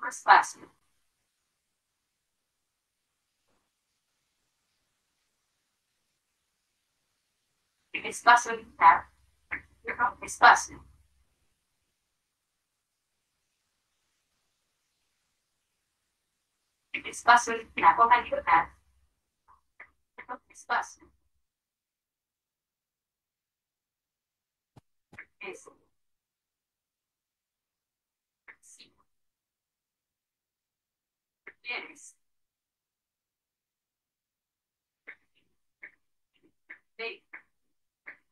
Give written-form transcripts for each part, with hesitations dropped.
Espacio. Espacio limitar. Espacio. Espacio limitar. Poca libertad. Espacio. Es. Sí. Tienes. D.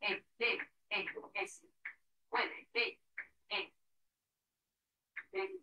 E. D. E. S. Puede. D. E. D.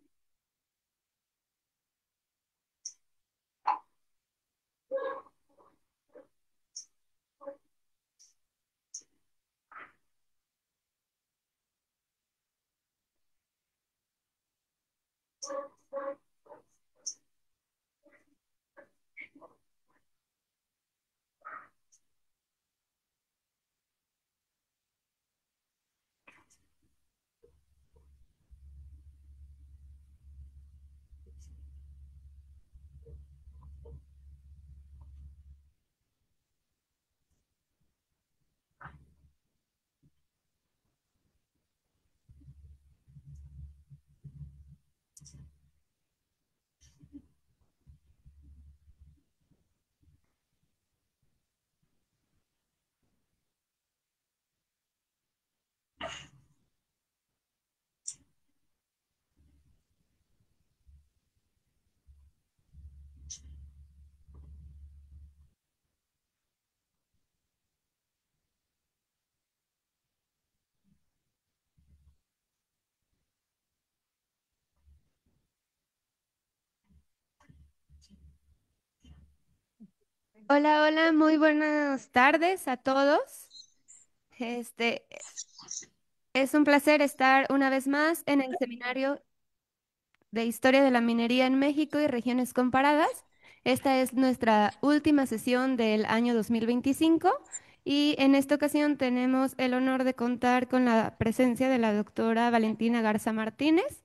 Hola, hola, muy buenas tardes a todos. Este, es un placer estar una vez más en el seminario de Historia de la Minería en México y regiones comparadas. Esta es nuestra última sesión del año 2025 y en esta ocasión tenemos el honor de contar con la presencia de la doctora Valentina Garza Martínez.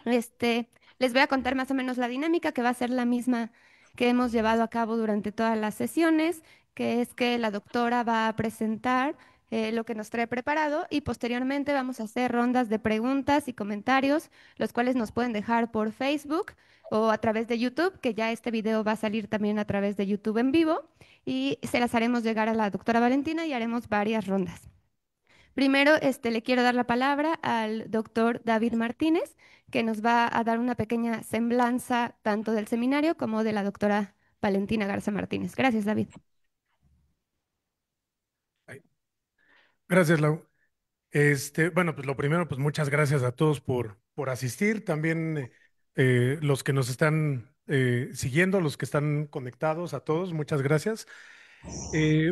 Este, Les voy a contar más o menos la dinámica que va a ser la misma que hemos llevado a cabo durante todas las sesiones, que es que la doctora va a presentar lo que nos trae preparado y posteriormente vamos a hacer rondas de preguntas y comentarios, los cuales nos pueden dejar por Facebook o a través de YouTube, que ya este video va a salir también a través de YouTube en vivo y se las haremos llegar a la doctora Valentina y haremos varias rondas. Primero, le quiero dar la palabra al doctor David Martínez, que nos va a dar una pequeña semblanza tanto del seminario como de la doctora Valentina Garza Martínez. Gracias, David. Ay, gracias, Lau. Bueno, pues lo primero, pues muchas gracias a todos por asistir. También los que nos están siguiendo, los que están conectados, a todos, muchas gracias.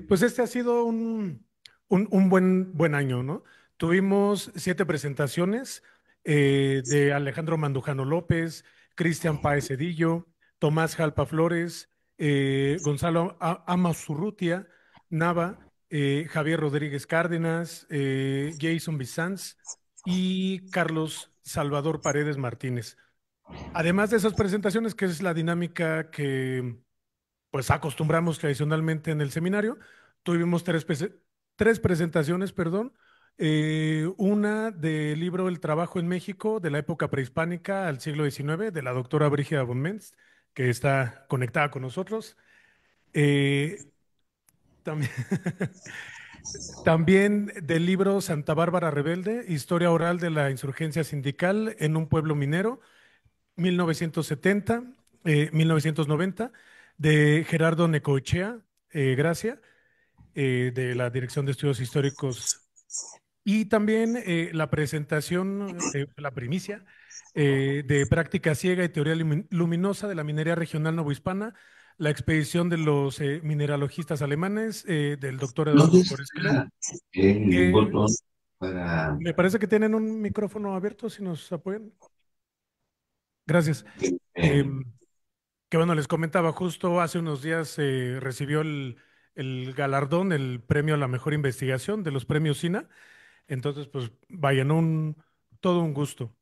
Pues este ha sido un buen año, ¿no? Tuvimos 7 presentaciones de Alejandro Mandujano López, Cristian Páez Cedillo, Tomás Jalpa Flores, Gonzalo Amazurrutia Nava, Javier Rodríguez Cárdenas, Jason Bizanz y Carlos Salvador Paredes Martínez. Además de esas presentaciones, que es la dinámica que pues acostumbramos tradicionalmente en el seminario. Tuvimos 3 presentaciones, perdón. Una del libro El trabajo en México, de la época prehispánica al siglo XIX, de la doctora Brígida von Mentz, que está conectada con nosotros. Eh, también, también del libro Santa Bárbara Rebelde, Historia oral de la insurgencia sindical en un pueblo minero, 1970, 1990, de Gerardo Necochea Gracia, de la Dirección de Estudios Históricos. Y también la presentación, la primicia, de Práctica Ciega y Teoría Luminosa de la Minería Regional Novohispana, la expedición de los mineralogistas alemanes, del doctor ¿Dónde Eduardo Flores Clerc, está el que botón? para... Me parece que tienen un micrófono abierto, si nos apoyan. Gracias. eh, Em, que bueno, les comentaba, justo hace unos días recibió el galardón, el premio a la mejor investigación de los premios SINA. Entonces, pues vayan, todo un gusto.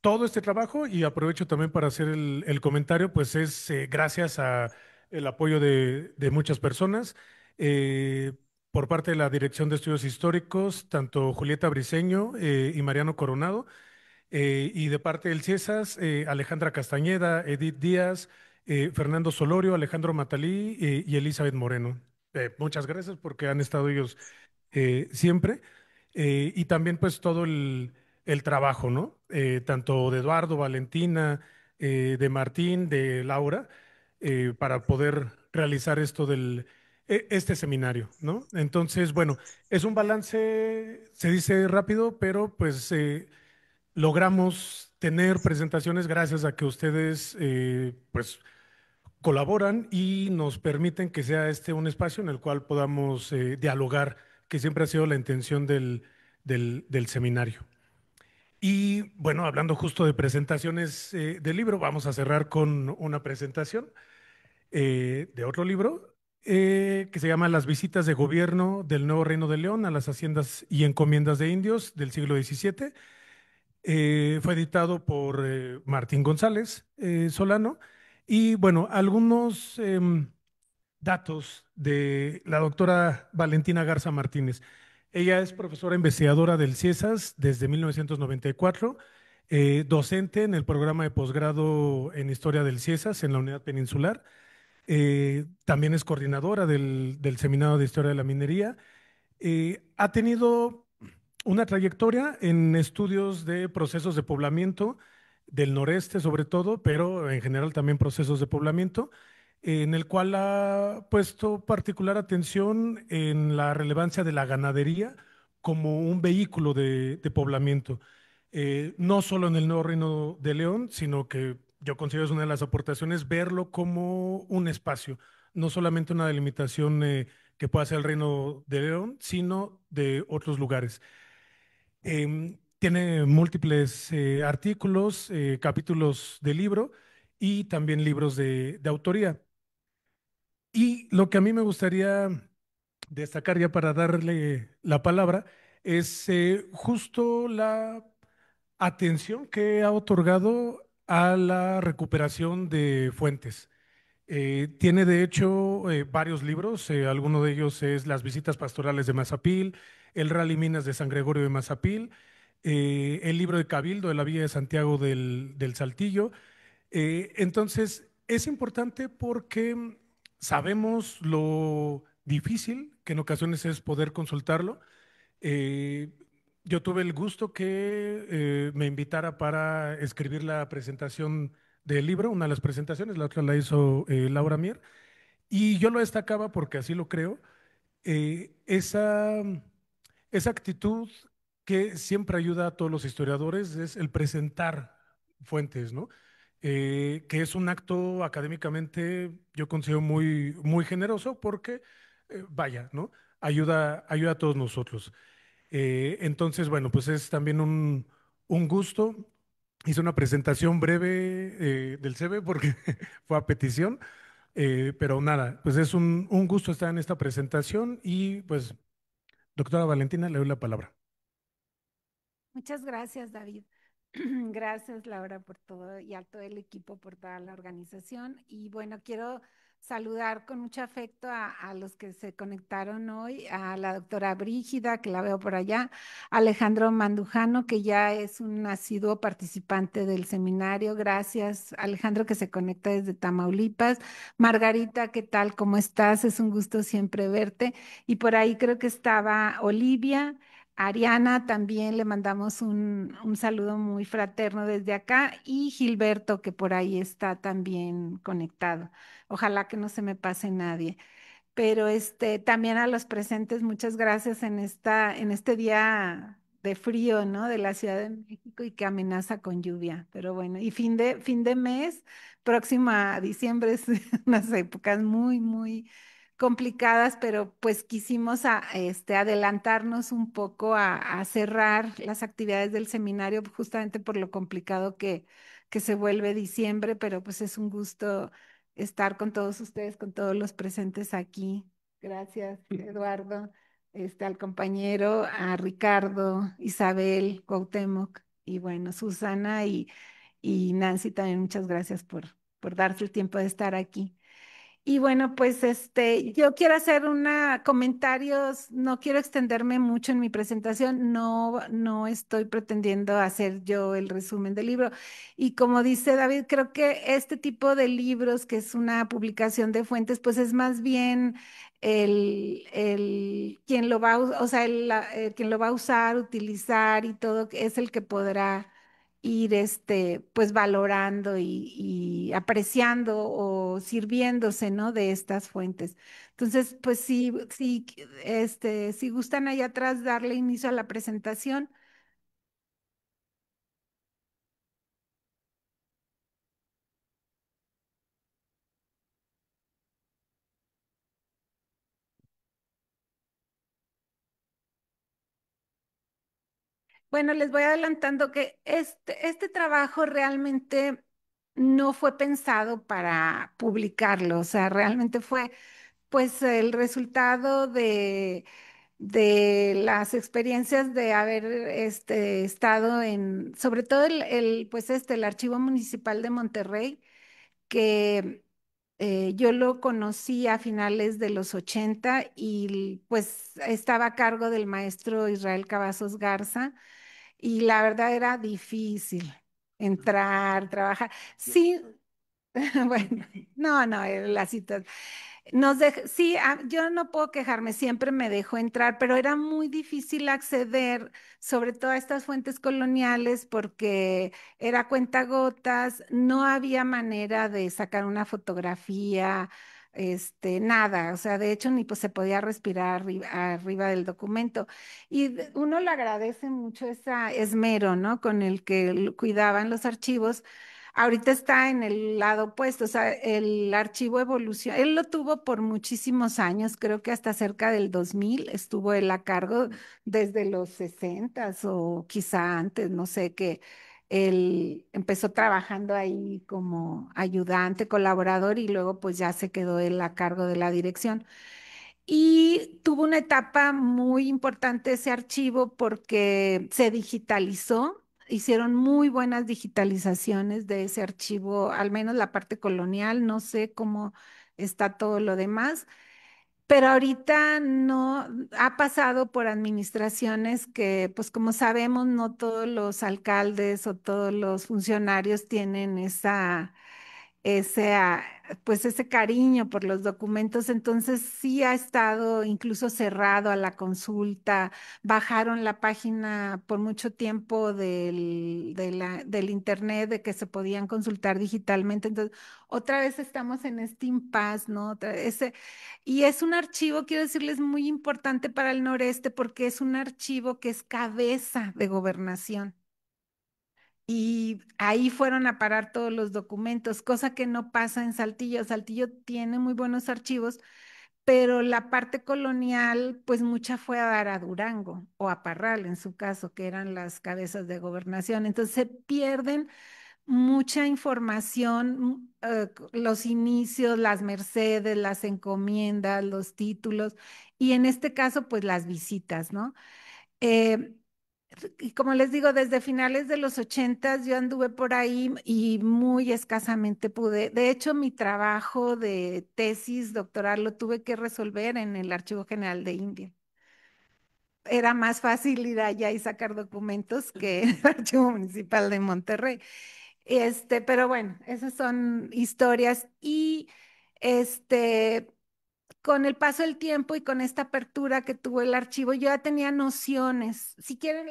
Todo este trabajo, y aprovecho también para hacer el comentario, pues es gracias a el apoyo de muchas personas, eh, por parte de la Dirección de Estudios Históricos, tanto Julieta Briceño y Mariano Coronado, y de parte del CIESAS, Alejandra Castañeda, Edith Díaz, Fernando Solorio, Alejandro Matalí y Elizabeth Moreno. Muchas gracias porque han estado ellos siempre. Y también pues todo el trabajo, ¿no? Tanto de Eduardo, Valentina, de Martín, de Laura, para poder realizar este seminario, ¿no? Entonces, bueno, es un balance, se dice rápido, pero pues logramos tener presentaciones gracias a que ustedes pues colaboran y nos permiten que sea este un espacio en el cual podamos dialogar, que siempre ha sido la intención del seminario. Y bueno, hablando justo de presentaciones del libro, vamos a cerrar con una presentación de otro libro que se llama Las visitas de gobierno del Nuevo Reino de León a las haciendas y encomiendas de indios del siglo XVII. Fue editado por Martín González Solano. Y bueno, algunos datos de la doctora Valentina Garza Martínez. Ella es profesora investigadora del CIESAS desde 1994, docente en el programa de posgrado en Historia del CIESAS en la Unidad Peninsular. También es coordinadora del Seminario de Historia de la Minería. Ha tenido una trayectoria en estudios de procesos de poblamiento del noreste sobre todo, pero en general también procesos de poblamiento, en el cual ha puesto particular atención en la relevancia de la ganadería como un vehículo de poblamiento. No solo en el Nuevo Reino de León, sino que yo considero es una de las aportaciones verlo como un espacio, no solamente una delimitación que pueda ser el Reino de León, sino de otros lugares. Tiene múltiples artículos, capítulos de libro y también libros de autoría. Y lo que a mí me gustaría destacar ya para darle la palabra es justo la atención que ha otorgado a la recuperación de fuentes. Tiene de hecho varios libros, alguno de ellos es Las visitas pastorales de Mazapil, El Rally Minas de San Gregorio de Mazapil, el libro de Cabildo de la Villa de Santiago del Saltillo. Entonces, es importante porque sabemos lo difícil que en ocasiones es poder consultarlo. Eh, yo tuve el gusto que me invitara para escribir la presentación del libro, una de las presentaciones, la otra la hizo Laura Mier, y yo lo destacaba porque así lo creo, esa actitud que siempre ayuda a todos los historiadores es el presentar fuentes, ¿no? Que es un acto académicamente, yo considero muy generoso porque, vaya, ¿no? Ayuda a todos nosotros. Entonces, bueno, pues es también un gusto. Hice una presentación breve del CB porque fue a petición, pero nada, pues es un gusto estar en esta presentación y pues, doctora Valentina, le doy la palabra. Muchas gracias, David. Gracias, Laura, por todo y a todo el equipo por toda la organización. Y bueno, quiero saludar con mucho afecto a los que se conectaron hoy, a la doctora Brígida, que la veo por allá, Alejandro Mandujano, que ya es un asiduo participante del seminario. Gracias, Alejandro, que se conecta desde Tamaulipas. Margarita, ¿qué tal? ¿Cómo estás? Es un gusto siempre verte. Y por ahí creo que estaba Olivia. Ariana, también le mandamos un saludo muy fraterno desde acá y Gilberto, que por ahí está también conectado. Ojalá que no se me pase nadie. Pero también a los presentes, muchas gracias en este día de frío, ¿no? De la Ciudad de México y que amenaza con lluvia. Pero bueno, y fin de mes, próximo a diciembre, es unas épocas muy complicadas, pero pues quisimos adelantarnos un poco a cerrar las actividades del seminario justamente por lo complicado que se vuelve diciembre, pero pues es un gusto estar con todos ustedes, con todos los presentes aquí. Gracias, Eduardo, al compañero, a Ricardo, Isabel, Cuauhtémoc y bueno, Susana y Nancy también muchas gracias por darse el tiempo de estar aquí. Y bueno, pues yo quiero hacer una comentarios, no quiero extenderme mucho en mi presentación, no estoy pretendiendo hacer yo el resumen del libro. Y como dice David, creo que este tipo de libros, que es una publicación de fuentes, pues es más bien el quien lo va a, o sea, quien lo va a usar, utilizar y todo, es el que podrá ir pues valorando y apreciando o sirviéndose, ¿no? De estas fuentes. Entonces, pues sí, si gustan allá atrás darle inicio a la presentación. Bueno, les voy adelantando que este trabajo realmente no fue pensado para publicarlo, o sea, realmente fue pues el resultado de las experiencias de haber estado sobre todo el Archivo Municipal de Monterrey, que yo lo conocí a finales de los 80 y pues estaba a cargo del maestro Israel Cavazos Garza y la verdad era difícil entrar, trabajar. Sí, bueno, no, la situación. Sí, yo no puedo quejarme, siempre me dejó entrar, pero era muy difícil acceder, sobre todo a estas fuentes coloniales, porque era cuentagotas, no había manera de sacar una fotografía, nada, o sea, de hecho ni pues se podía respirar arriba del documento. Y uno le agradece mucho ese esmero, ¿no? Con el que cuidaban los archivos. Ahorita está en el lado opuesto, o sea, el archivo evolución, él lo tuvo por muchísimos años, creo que hasta cerca del 2000 estuvo él a cargo desde los 60 o quizá antes, no sé, que él empezó trabajando ahí como ayudante, colaborador y luego pues ya se quedó él a cargo de la dirección. Y tuvo una etapa muy importante ese archivo porque se digitalizó, hicieron muy buenas digitalizaciones de ese archivo, al menos la parte colonial, no sé cómo está todo lo demás, pero ahorita no ha pasado por administraciones que, pues como sabemos, no todos los alcaldes o todos los funcionarios tienen ese, ah, pues ese cariño por los documentos, entonces sí ha estado incluso cerrado a la consulta, bajaron la página por mucho tiempo del internet de que se podían consultar digitalmente, entonces otra vez estamos en este impasse, ¿no? Y es un archivo, quiero decirles, muy importante para el noreste porque es un archivo que es cabeza de gobernación. Y ahí fueron a parar todos los documentos, cosa que no pasa en Saltillo. Saltillo tiene muy buenos archivos, pero la parte colonial, pues mucha fue a dar a Durango o a Parral, en su caso, que eran las cabezas de gobernación. Entonces se pierden mucha información, los inicios, las mercedes, las encomiendas, los títulos, y en este caso, pues las visitas, ¿no? Eh, y como les digo, desde finales de los 80 yo anduve por ahí y muy escasamente pude. De hecho, mi trabajo de tesis doctoral lo tuve que resolver en el Archivo General de India. Era más fácil ir allá y sacar documentos que el Archivo Municipal de Monterrey. Pero bueno, esas son historias y este con el paso del tiempo y con esta apertura que tuvo el archivo, yo ya tenía nociones. Si quieren,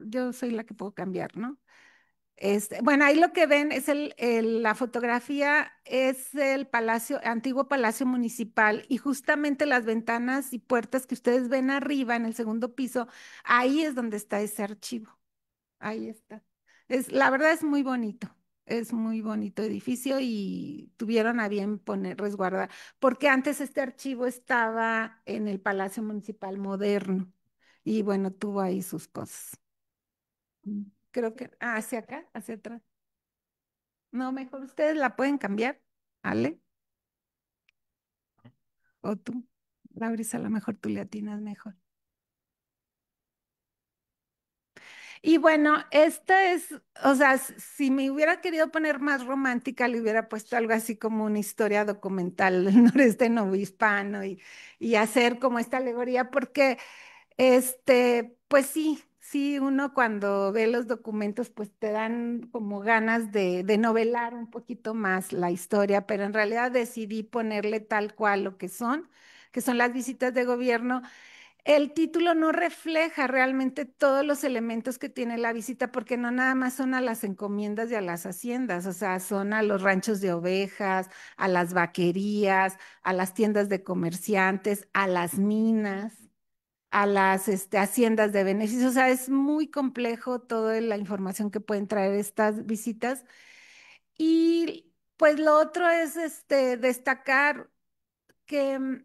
yo soy la que puedo cambiar, ¿no? Bueno, ahí lo que ven es la fotografía, es el palacio, antiguo palacio municipal, y justamente las ventanas y puertas que ustedes ven arriba en el segundo piso, ahí es donde está ese archivo. Ahí está. La verdad es muy bonito. Es muy bonito edificio y tuvieron a bien poner, resguardar, porque antes este archivo estaba en el Palacio Municipal Moderno y bueno, tuvo ahí sus cosas. Creo que, hacia acá, hacia atrás. No, mejor ustedes la pueden cambiar, ¿vale? O tú, Lauris, a lo mejor tú le atinas mejor. Y bueno, esta es, o sea, si me hubiera querido poner más romántica, le hubiera puesto algo así como una historia documental del noreste novohispano y hacer como esta alegoría, porque pues sí, sí, uno cuando ve los documentos, pues te dan como ganas de novelar un poquito más la historia, pero en realidad decidí ponerle tal cual lo que son las visitas de gobierno. El título no refleja realmente todos los elementos que tiene la visita, porque no nada más son a las encomiendas y a las haciendas, o sea, son a los ranchos de ovejas, a las vaquerías, a las tiendas de comerciantes, a las minas, a las haciendas de beneficios. O sea, es muy complejo toda la información que pueden traer estas visitas. Y pues lo otro es destacar que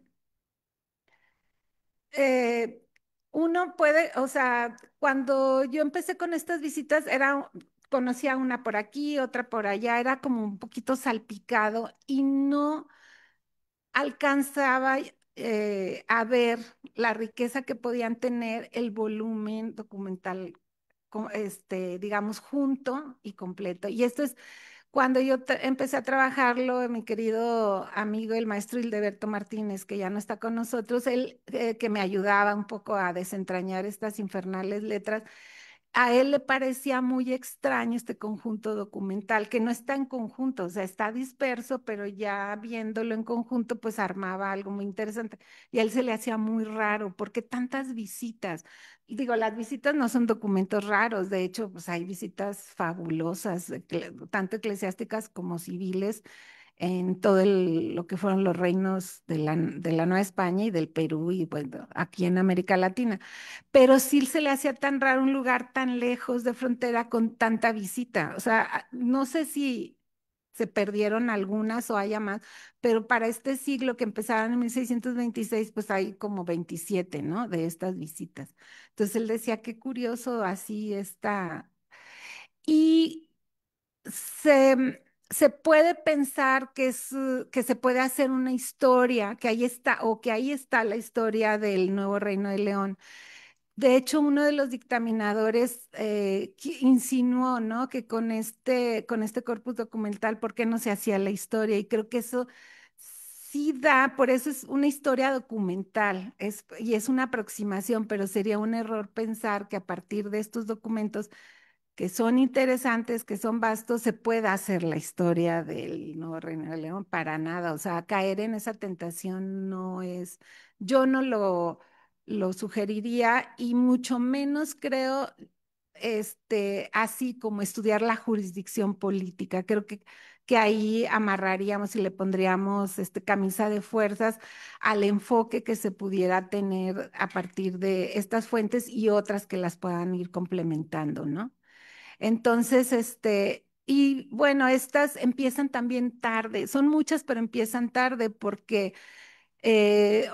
eh, uno puede, o sea, cuando yo empecé con estas visitas, conocía una por aquí, otra por allá, era como un poquito salpicado y no alcanzaba a ver la riqueza que podían tener el volumen documental, digamos, junto y completo. Y esto es cuando yo empecé a trabajarlo, mi querido amigo, el maestro Hildeberto Martínez, que ya no está con nosotros, él que me ayudaba un poco a desentrañar estas infernales letras, a él le parecía muy extraño este conjunto documental, que no está en conjunto, o sea, está disperso, pero ya viéndolo en conjunto, pues armaba algo muy interesante. Y a él se le hacía muy raro, ¿porque tantas visitas? Y digo, las visitas no son documentos raros, de hecho, pues hay visitas fabulosas, tanto eclesiásticas como civiles, en todo lo que fueron los reinos de la Nueva España y del Perú y bueno, aquí en América Latina. Pero sí se le hacía tan raro un lugar tan lejos de frontera con tanta visita. O sea, no sé si se perdieron algunas o haya más, pero para este siglo que empezaron en 1626, pues hay como 27, ¿no? De estas visitas. Entonces él decía, qué curioso, así está. Y se puede pensar que se puede hacer una historia, que ahí está, o que ahí está la historia del nuevo Reino de León. De hecho, uno de los dictaminadores insinuó, ¿no? Que con este corpus documental, ¿por qué no se hacía la historia? Y creo que eso sí da, por eso es una historia documental, y es una aproximación, pero sería un error pensar que a partir de estos documentos que son interesantes, que son vastos, se pueda hacer la historia del nuevo Reino de León para nada. O sea, caer en esa tentación no es, yo no lo sugeriría y mucho menos creo, así como estudiar la jurisdicción política. Creo que ahí amarraríamos y le pondríamos camisa de fuerzas al enfoque que se pudiera tener a partir de estas fuentes y otras que las puedan ir complementando, ¿no? Entonces, y bueno, estas empiezan también tarde, son muchas, pero empiezan tarde porque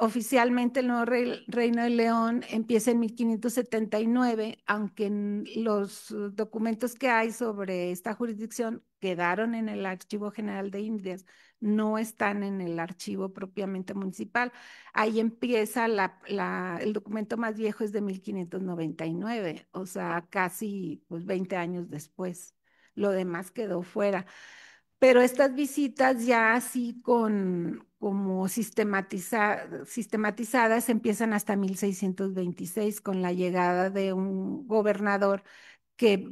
oficialmente el nuevo Reino de León empieza en 1579, aunque los documentos que hay sobre esta jurisdicción quedaron en el Archivo General de Indias, no están en el archivo propiamente municipal. Ahí empieza el documento más viejo es de 1599, o sea, casi pues, 20 años después. Lo demás quedó fuera. Pero estas visitas ya así como sistematizadas empiezan hasta 1626 con la llegada de un gobernador que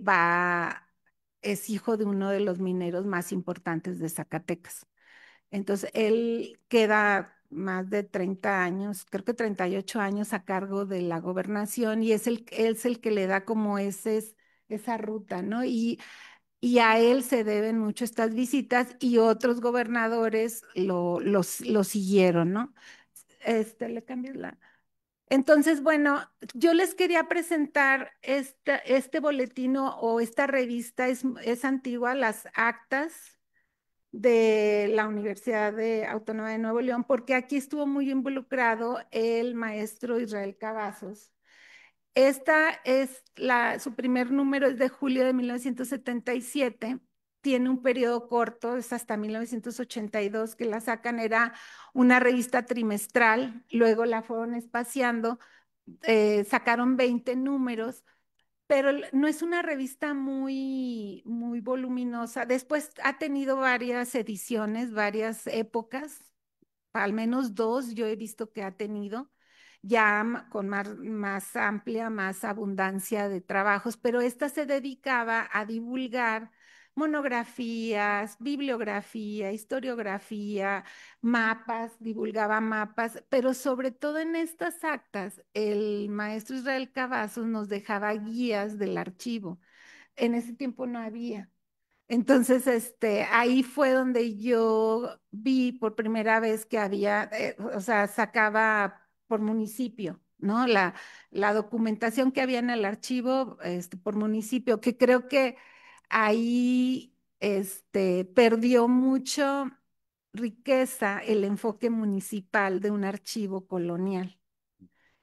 es hijo de uno de los mineros más importantes de Zacatecas. Entonces, él queda más de 30 años, creo que 38 años a cargo de la gobernación y es el que le da como esa ruta, ¿no? Y a él se deben mucho estas visitas y otros gobernadores lo siguieron, ¿no? Le cambias la. Entonces, bueno, yo les quería presentar este boletín o esta revista, es antigua, las actas de la Autónoma de Nuevo León, porque aquí estuvo muy involucrado el maestro Israel Cavazos. Esta es su primer número, es de julio de 1977. Tiene un periodo corto, es hasta 1982 que la sacan, era una revista trimestral, luego la fueron espaciando, sacaron 20 números, pero no es una revista muy voluminosa. Después ha tenido varias ediciones, varias épocas, al menos dos yo he visto que ha tenido, ya con más amplia, más abundancia de trabajos, pero esta se dedicaba a divulgar monografías, bibliografía, historiografía, mapas, divulgaba mapas, pero sobre todo en estas actas, el maestro Israel Cavazos nos dejaba guías del archivo. En ese tiempo no había. Entonces, ahí fue donde yo vi por primera vez que había, o sea, sacaba por municipio, ¿no? La documentación que había en el archivo, por municipio, que creo que ahí, perdió mucho riqueza el enfoque municipal de un archivo colonial.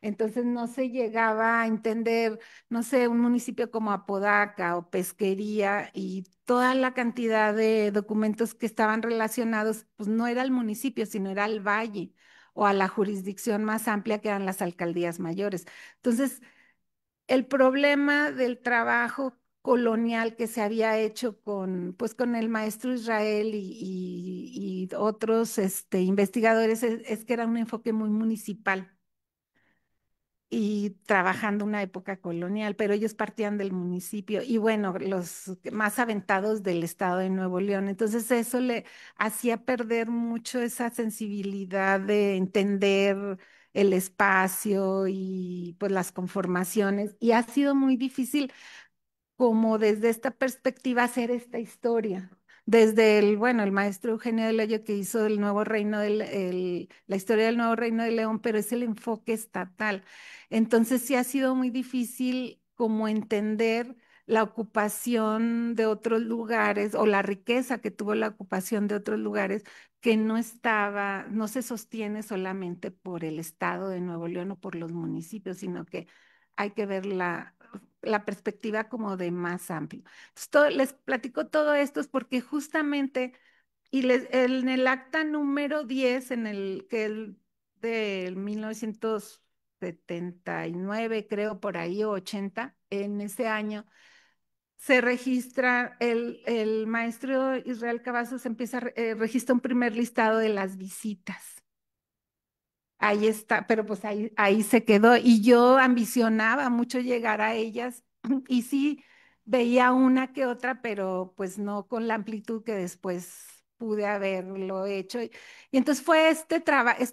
Entonces no se llegaba a entender, no sé, un municipio como Apodaca o Pesquería y toda la cantidad de documentos que estaban relacionados, pues no era el municipio, sino era el valle o a la jurisdicción más amplia que eran las alcaldías mayores. Entonces, el problema del trabajo colonial que se había hecho pues con el maestro Israel y otros investigadores es que era un enfoque muy municipal y trabajando una época colonial, pero ellos partían del municipio y bueno, los más aventados del estado de Nuevo León. Entonces eso le hacía perder mucho esa sensibilidad de entender el espacio y pues las conformaciones y ha sido muy difícil como desde esta perspectiva hacer esta historia. Desde bueno, el maestro Eugenio de Lello que hizo el nuevo reino la historia del nuevo reino de León, pero es el enfoque estatal. Entonces sí ha sido muy difícil como entender la ocupación de otros lugares o la riqueza que tuvo la ocupación de otros lugares que no se sostiene solamente por el estado de Nuevo León o por los municipios, sino que hay que ver la perspectiva como de más amplio. Entonces, les platico todo esto es porque justamente, en el acta número 10 en el que el del 1979 creo por ahí, o 80, en ese año, se registra, el maestro Israel Cavazos registra un primer listado de las visitas. Ahí está, pero pues ahí se quedó y yo ambicionaba mucho llegar a ellas y sí veía una que otra, pero pues no con la amplitud que después pude haberlo hecho. Y entonces fue este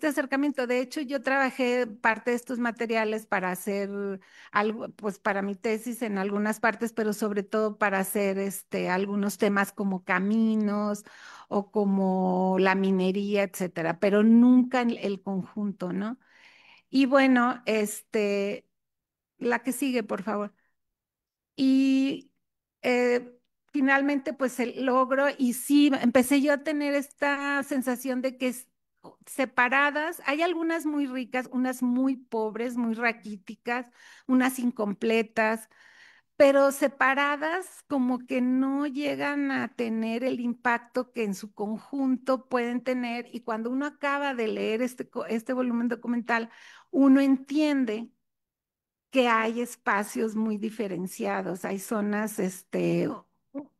acercamiento. De hecho, yo trabajé parte de estos materiales para hacer algo, pues para mi tesis en algunas partes, pero sobre todo para hacer algunos temas como caminos o como la minería, etcétera, pero nunca en el conjunto, ¿no? Y bueno, la que sigue, por favor. Y eh, finalmente, pues el logro, y sí, empecé yo a tener esta sensación de que separadas, hay algunas muy ricas, unas muy pobres, muy raquíticas, unas incompletas, pero separadas como que no llegan a tener el impacto que en su conjunto pueden tener. Y cuando uno acaba de leer este volumen documental, uno entiende que hay espacios muy diferenciados, hay zonas,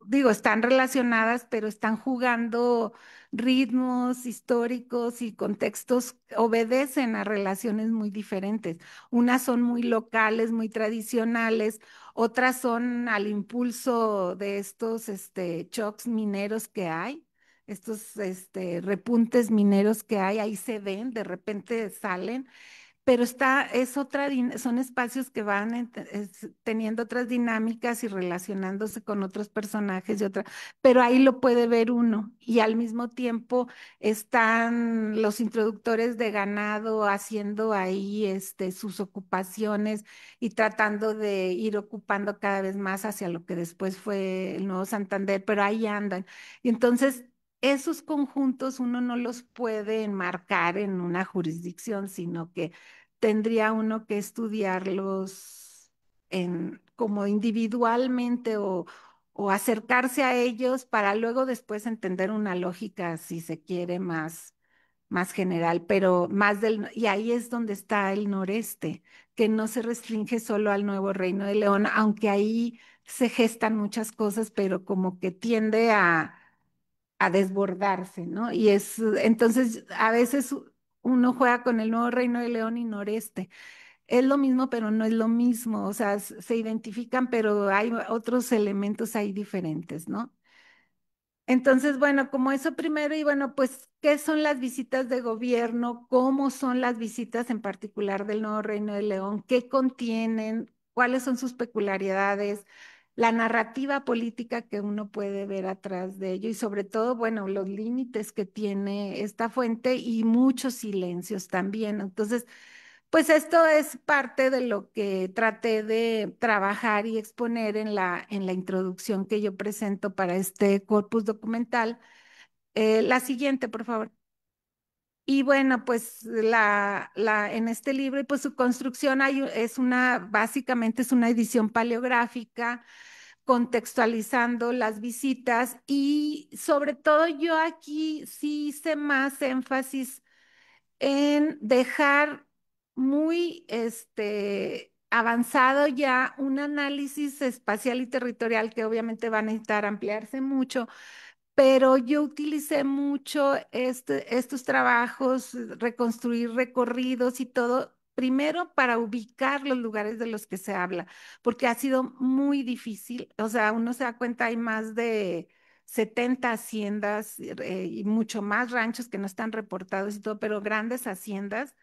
digo, están relacionadas, pero están jugando ritmos históricos y contextos, obedecen a relaciones muy diferentes. Unas son muy locales, muy tradicionales, otras son al impulso de estos, shocks mineros que hay. Estos repuntes mineros que hay, ahí se ven, de repente salen, pero es son espacios que van teniendo otras dinámicas y relacionándose con otros personajes y otra, pero ahí lo puede ver uno y al mismo tiempo están los introductores de ganado haciendo ahí sus ocupaciones y tratando de ir ocupando cada vez más hacia lo que después fue el Nuevo Santander, pero ahí andan. Y entonces esos conjuntos uno no los puede enmarcar en una jurisdicción, sino que tendría uno que estudiarlos como individualmente o acercarse a ellos para luego después entender una lógica, si se quiere, más general, pero y ahí es donde está el noreste, que no se restringe solo al Nuevo Reino de León, aunque ahí se gestan muchas cosas, pero como que tiende a desbordarse, ¿no? Entonces, a veces uno juega con el Nuevo Reino de León y noreste. Es lo mismo, pero no es lo mismo, o sea, se identifican, pero hay otros elementos ahí diferentes, ¿no? Entonces, bueno, como eso primero, y bueno, pues, ¿qué son las visitas de gobierno? ¿Cómo son las visitas en particular del Nuevo Reino de León? ¿Qué contienen? ¿Cuáles son sus peculiaridades? La narrativa política que uno puede ver atrás de ello y sobre todo, bueno, los límites que tiene esta fuente y muchos silencios también. Entonces, pues esto es parte de lo que traté de trabajar y exponer en la introducción que yo presento para este corpus documental. La siguiente, por favor. Y bueno, pues en este libro y pues su construcción básicamente es una edición paleográfica contextualizando las visitas y sobre todo yo aquí sí hice más énfasis en dejar muy avanzado ya un análisis espacial y territorial que obviamente va a necesitar ampliarse mucho, pero yo utilicé mucho estos trabajos, reconstruir recorridos y todo, primero para ubicar los lugares de los que se habla, porque ha sido muy difícil, o sea, uno se da cuenta, hay más de 70 haciendas y mucho más ranchos que no están reportados y todo, pero grandes haciendas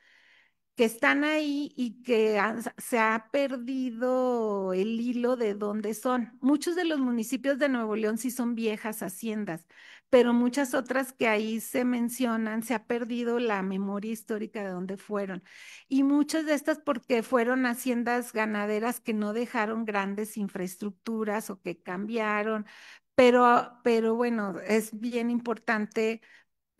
que están ahí y que se ha perdido el hilo de dónde son. Muchos de los municipios de Nuevo León sí son viejas haciendas, pero muchas otras que ahí se mencionan, se ha perdido la memoria histórica de dónde fueron. Y muchas de estas porque fueron haciendas ganaderas que no dejaron grandes infraestructuras o que cambiaron. Pero bueno, es bien importante,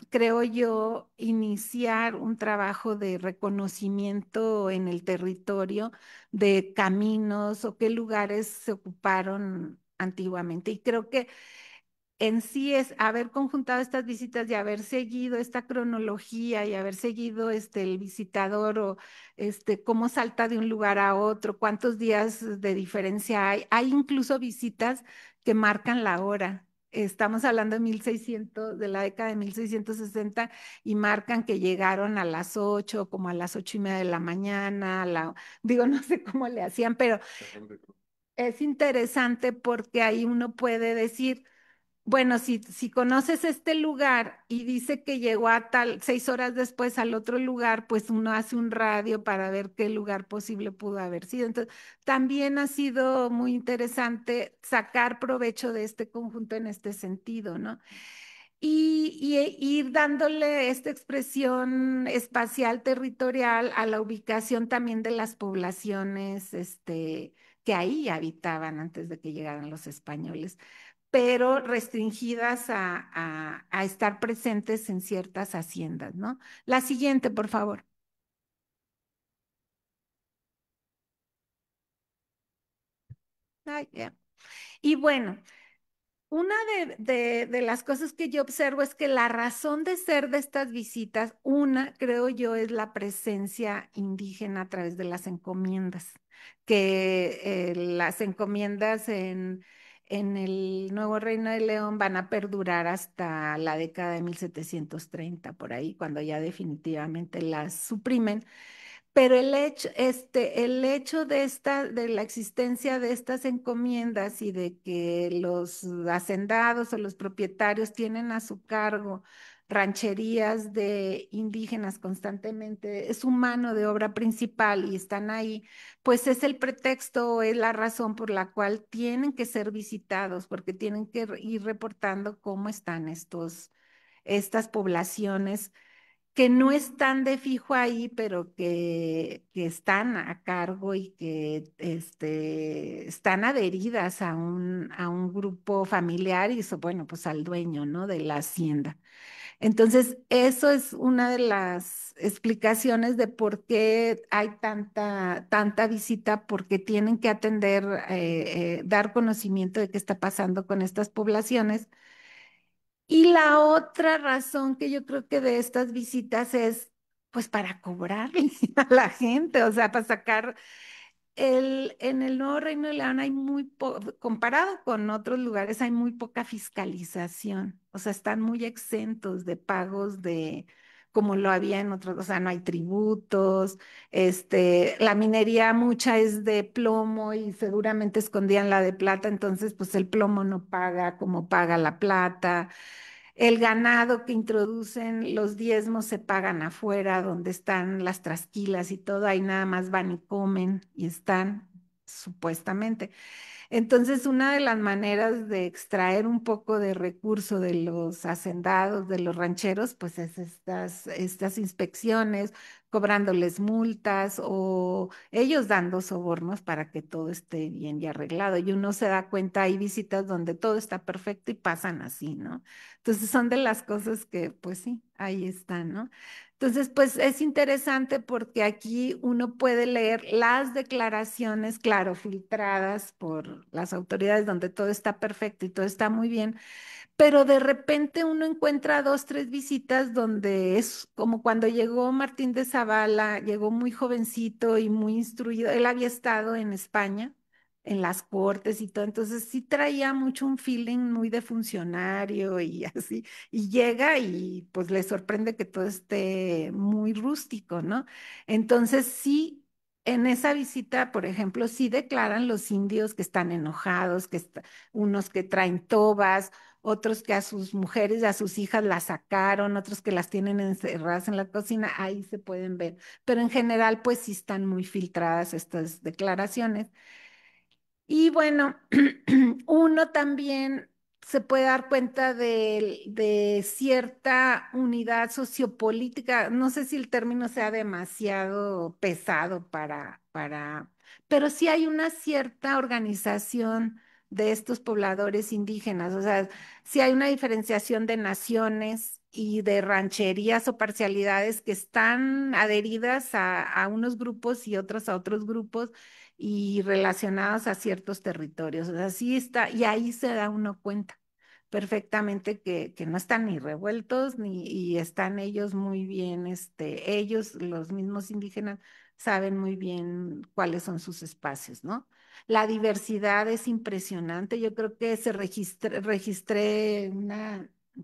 creo yo, iniciar un trabajo de reconocimiento en el territorio de caminos o qué lugares se ocuparon antiguamente. Y creo que en sí es haber conjuntado estas visitas y haber seguido esta cronología y haber seguido el visitador o cómo salta de un lugar a otro, cuántos días de diferencia hay. Hay incluso visitas que marcan la hora. Estamos hablando de 1600, de la década de 1660 y marcan que llegaron a las 8, como a las 8:30 de la mañana, digo, no sé cómo le hacían, pero es interesante porque ahí uno puede decir, bueno, si conoces este lugar y dice que llegó a 6 horas después al otro lugar, pues uno hace un radio para ver qué lugar posible pudo haber sido. Entonces, también ha sido muy interesante sacar provecho de este conjunto en este sentido, ¿no? Y ir dándole esta expresión espacial territorial a la ubicación también de las poblaciones, que ahí habitaban antes de que llegaran los españoles, pero restringidas a estar presentes en ciertas haciendas, ¿no? La siguiente, por favor. Ay, ya. Y bueno, una de las cosas que yo observo es que la razón de ser de estas visitas, una, creo yo, es la presencia indígena a través de las encomiendas, que las encomiendas en el Nuevo Reino de León van a perdurar hasta la década de 1730, por ahí, cuando ya definitivamente las suprimen. Pero el hecho de la existencia de estas encomiendas y de que los hacendados o los propietarios tienen a su cargo rancherías de indígenas constantemente, es su mano de obra principal y están ahí, pues es el pretexto, es la razón por la cual tienen que ser visitados, porque tienen que ir reportando cómo están estas poblaciones que no están de fijo ahí, pero que están a cargo y que están adheridas a un grupo familiar y eso, bueno, pues al dueño, ¿no? De la hacienda. Entonces, eso es una de las explicaciones de por qué hay tanta visita, porque tienen que atender, dar conocimiento de qué está pasando con estas poblaciones. Y la otra razón que yo creo que de estas visitas es, pues, para cobrarle a la gente, o sea, para sacar en el Nuevo Reino de León hay comparado con otros lugares, hay muy poca fiscalización. O sea, están muy exentos de pagos como lo había en otros, o sea, no hay tributos, la minería mucha es de plomo y seguramente escondían la de plata, entonces, pues el plomo no paga como paga la plata. El ganado que introducen, los diezmos se pagan afuera, donde están las trasquilas y todo, ahí nada más van y comen y están, supuestamente. Entonces, una de las maneras de extraer un poco de recurso de los hacendados, de los rancheros, pues es estas inspecciones, cobrándoles multas o ellos dando sobornos para que todo esté bien y arreglado. Y uno se da cuenta, hay visitas donde todo está perfecto y pasan así, ¿no? Entonces, son de las cosas que, pues sí, ahí están, ¿no? Entonces, pues es interesante porque aquí uno puede leer las declaraciones, claro, filtradas por las autoridades donde todo está perfecto y todo está muy bien, pero de repente uno encuentra dos, tres visitas donde es como cuando llegó Martín de Zavala, llegó muy jovencito y muy instruido. Él había estado en España, en las cortes y todo, entonces sí traía mucho un feeling muy de funcionario y así, y llega y pues le sorprende que todo esté muy rústico, ¿no? Entonces sí. En esa visita, por ejemplo, sí declaran los indios que están enojados, unos que traen tobas, otros que a sus mujeres y a sus hijas las sacaron, otros que las tienen encerradas en la cocina, ahí se pueden ver. Pero en general, pues sí están muy filtradas estas declaraciones. Y bueno, uno también se puede dar cuenta de cierta unidad sociopolítica. No sé si el término sea demasiado pesado pero sí hay una cierta organización de estos pobladores indígenas. O sea, sí hay una diferenciación de naciones y de rancherías o parcialidades que están adheridas a unos grupos y otros a otros grupos y relacionadas a ciertos territorios. O sea, sí está, y ahí se da uno cuenta perfectamente que no están ni revueltos y están ellos muy bien, ellos, los mismos indígenas, saben muy bien cuáles son sus espacios, ¿no? La diversidad es impresionante. Yo creo que registré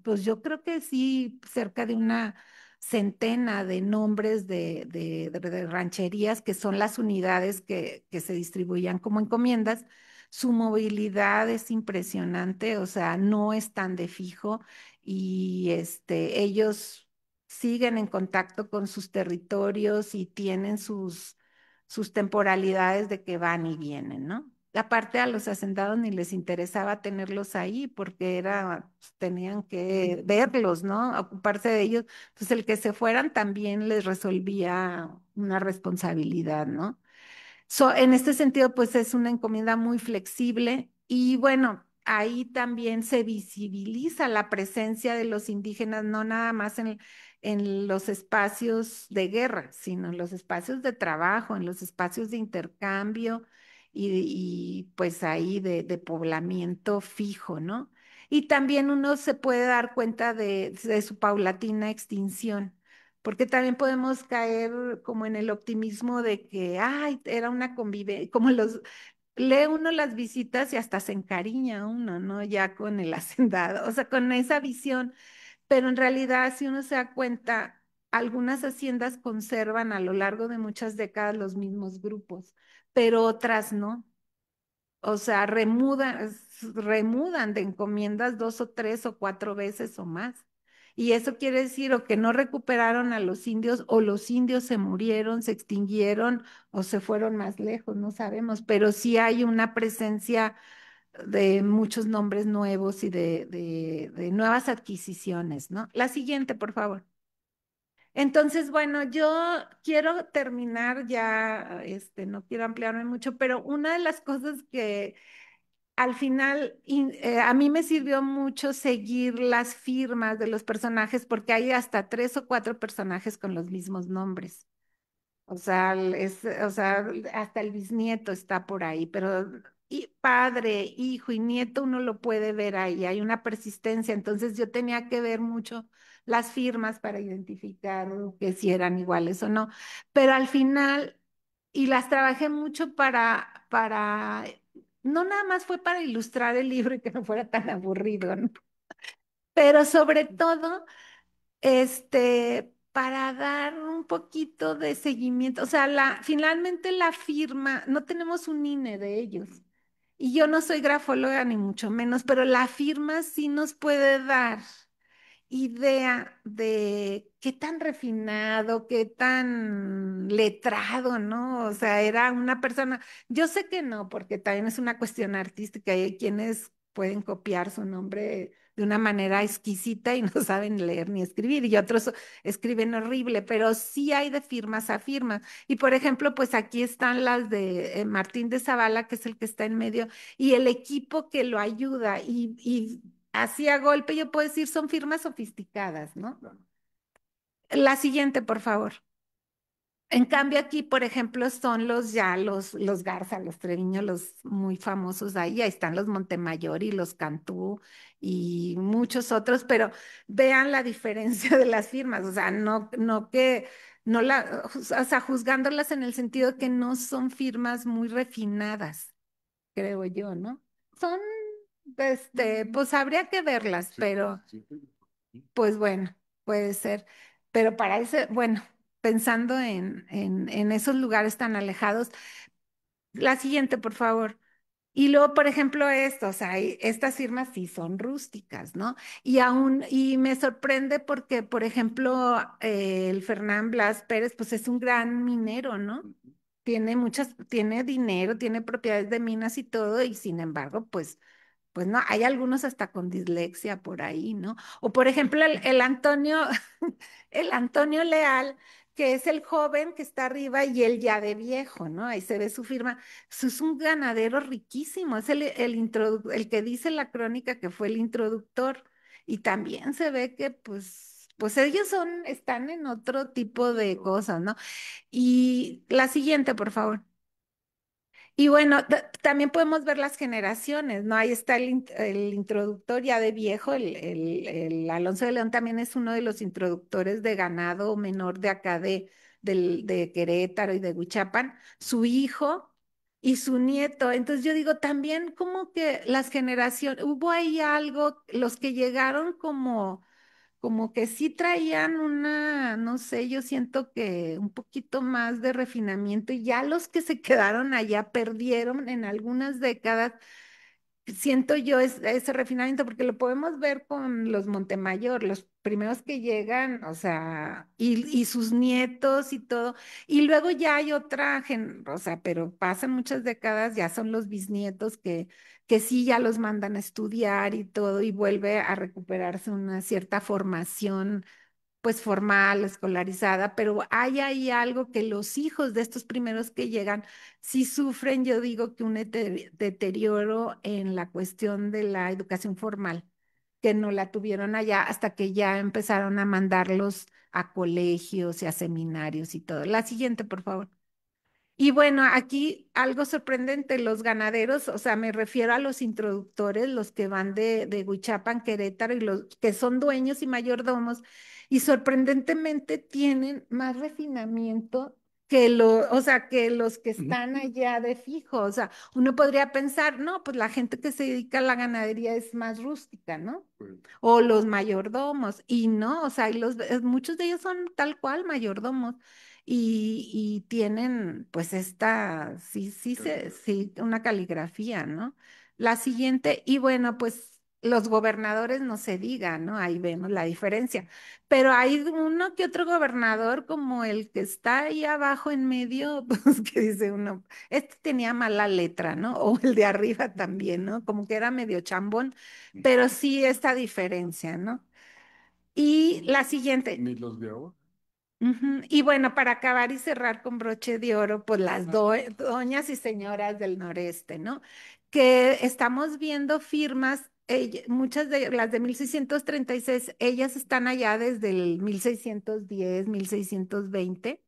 pues yo creo que sí, cerca de una centena de nombres de rancherías que son las unidades que se distribuían como encomiendas. Su movilidad es impresionante, o sea, no están de fijo y ellos siguen en contacto con sus territorios y tienen sus temporalidades de que van y vienen, ¿no? Aparte a los hacendados ni les interesaba tenerlos ahí porque pues, tenían que verlos, ¿no? Ocuparse de ellos. Entonces el que se fueran también les resolvía una responsabilidad, ¿no? En este sentido, pues es una encomienda muy flexible y bueno, ahí también se visibiliza la presencia de los indígenas, no nada más en los espacios de guerra, sino en los espacios de trabajo, en los espacios de intercambio pues ahí de poblamiento fijo, ¿no? Y también uno se puede dar cuenta de su paulatina extinción porque también podemos caer como en el optimismo de que, ay, era una convivencia, lee uno las visitas y hasta se encariña uno, ¿no? Ya con el hacendado, o sea, con esa visión, pero en realidad, si uno se da cuenta, algunas haciendas conservan a lo largo de muchas décadas los mismos grupos, pero otras no. O sea, remudan de encomiendas dos o tres o cuatro veces o más. Y eso quiere decir o que no recuperaron a los indios o los indios se murieron, se extinguieron o se fueron más lejos, no sabemos, pero sí hay una presencia de muchos nombres nuevos y de nuevas adquisiciones, ¿no? La siguiente, por favor. Entonces, bueno, yo quiero terminar ya, no quiero ampliarme mucho, pero una de las cosas que al final a mí me sirvió mucho seguir las firmas de los personajes porque hay hasta 3 o 4 personajes con los mismos nombres. O sea, hasta el bisnieto está por ahí, pero y padre, hijo y nieto uno lo puede ver ahí, hay una persistencia. Entonces yo tenía que ver mucho las firmas para identificar que si eran iguales o no. Pero al final, y las trabajé mucho no nada más fue para ilustrar el libro y que no fuera tan aburrido, ¿no? Pero sobre todo para dar un poquito de seguimiento, o sea, finalmente la firma, no tenemos un INE de ellos. Y yo no soy grafóloga ni mucho menos, pero la firma sí nos puede dar idea de qué tan refinado, qué tan letrado, ¿no? O sea, era una persona, yo sé que no, porque también es una cuestión artística y hay quienes pueden copiar su nombre de una manera exquisita y no saben leer ni escribir, y otros escriben horrible, pero sí hay de firmas a firmas. Y por ejemplo, pues aquí están las de Martín de Zavala, que es el que está en medio, y el equipo que lo ayuda, y así a golpe yo puedo decir, son firmas sofisticadas, ¿no? La siguiente, por favor. En cambio aquí, por ejemplo, son los Garza, los Treviño, los muy famosos ahí están los Montemayor y los Cantú y muchos otros, pero vean la diferencia de las firmas, o sea, o sea, juzgándolas en el sentido que no son firmas muy refinadas, creo yo, ¿no? Son, pues habría que verlas, pero pues bueno, puede ser. Pero para ese, bueno, pensando en esos lugares tan alejados, la siguiente, por favor. Y luego, por ejemplo, esto, o sea, estas firmas sí son rústicas, ¿no? Y me sorprende porque, por ejemplo, el Fernán Blas Pérez, pues es un gran minero, ¿no? Tiene dinero, tiene propiedades de minas y todo, y sin embargo, pues no, hay algunos hasta con dislexia por ahí, ¿no? O por ejemplo, el Antonio, el Antonio Leal, que es el joven que está arriba y él ya de viejo, ¿no? Ahí se ve su firma. Es un ganadero riquísimo, es el que dice la crónica que fue el introductor. Y también se ve que, pues ellos están en otro tipo de cosas, ¿no? Y la siguiente, por favor. Y bueno, también podemos ver las generaciones, ¿no? Ahí está el introductor ya de viejo, el Alonso de León también es uno de los introductores de ganado menor de acá de Querétaro y de Huichapan, su hijo y su nieto. Entonces yo digo, también como que las generaciones, hubo ahí algo, los que llegaron como que sí traían no sé, yo siento que un poquito más de refinamiento y ya los que se quedaron allá perdieron en algunas décadas, siento yo ese refinamiento, porque lo podemos ver con los Montemayor, los primeros que llegan, o sea, y sus nietos y todo, y luego ya hay o sea, pero pasan muchas décadas, ya son los bisnietos que sí ya los mandan a estudiar y todo, y vuelve a recuperarse una cierta formación pues formal, escolarizada, pero hay ahí algo que los hijos de estos primeros que llegan sí sufren, yo digo que un deterioro en la cuestión de la educación formal, que no la tuvieron allá hasta que ya empezaron a mandarlos a colegios y a seminarios y todo. La siguiente, por favor. Y bueno, aquí algo sorprendente, los ganaderos, o sea, me refiero a los introductores, los que van de Huichapan, Querétaro y los que son dueños y mayordomos, y sorprendentemente tienen más refinamiento o sea, que los que están allá de fijo. O sea, uno podría pensar, no, pues la gente que se dedica a la ganadería es más rústica, ¿no? O los mayordomos, y no, o sea, muchos de ellos son tal cual mayordomos y tienen pues sí, una caligrafía, ¿no? La siguiente, y bueno, pues los gobernadores no se diga, ¿no? Ahí vemos la diferencia. Pero hay uno que otro gobernador como el que está ahí abajo en medio, pues que dice uno, este tenía mala letra, ¿no? O el de arriba también, ¿no? Como que era medio chambón, pero sí esta diferencia, ¿no? Y la siguiente. Ni los de ahora. Ujú. Y bueno, para acabar y cerrar con broche de oro, pues las doñas y señoras del noreste, ¿no? Que estamos viendo firmas, muchas de las de 1636, ellas están allá desde el 1610, 1620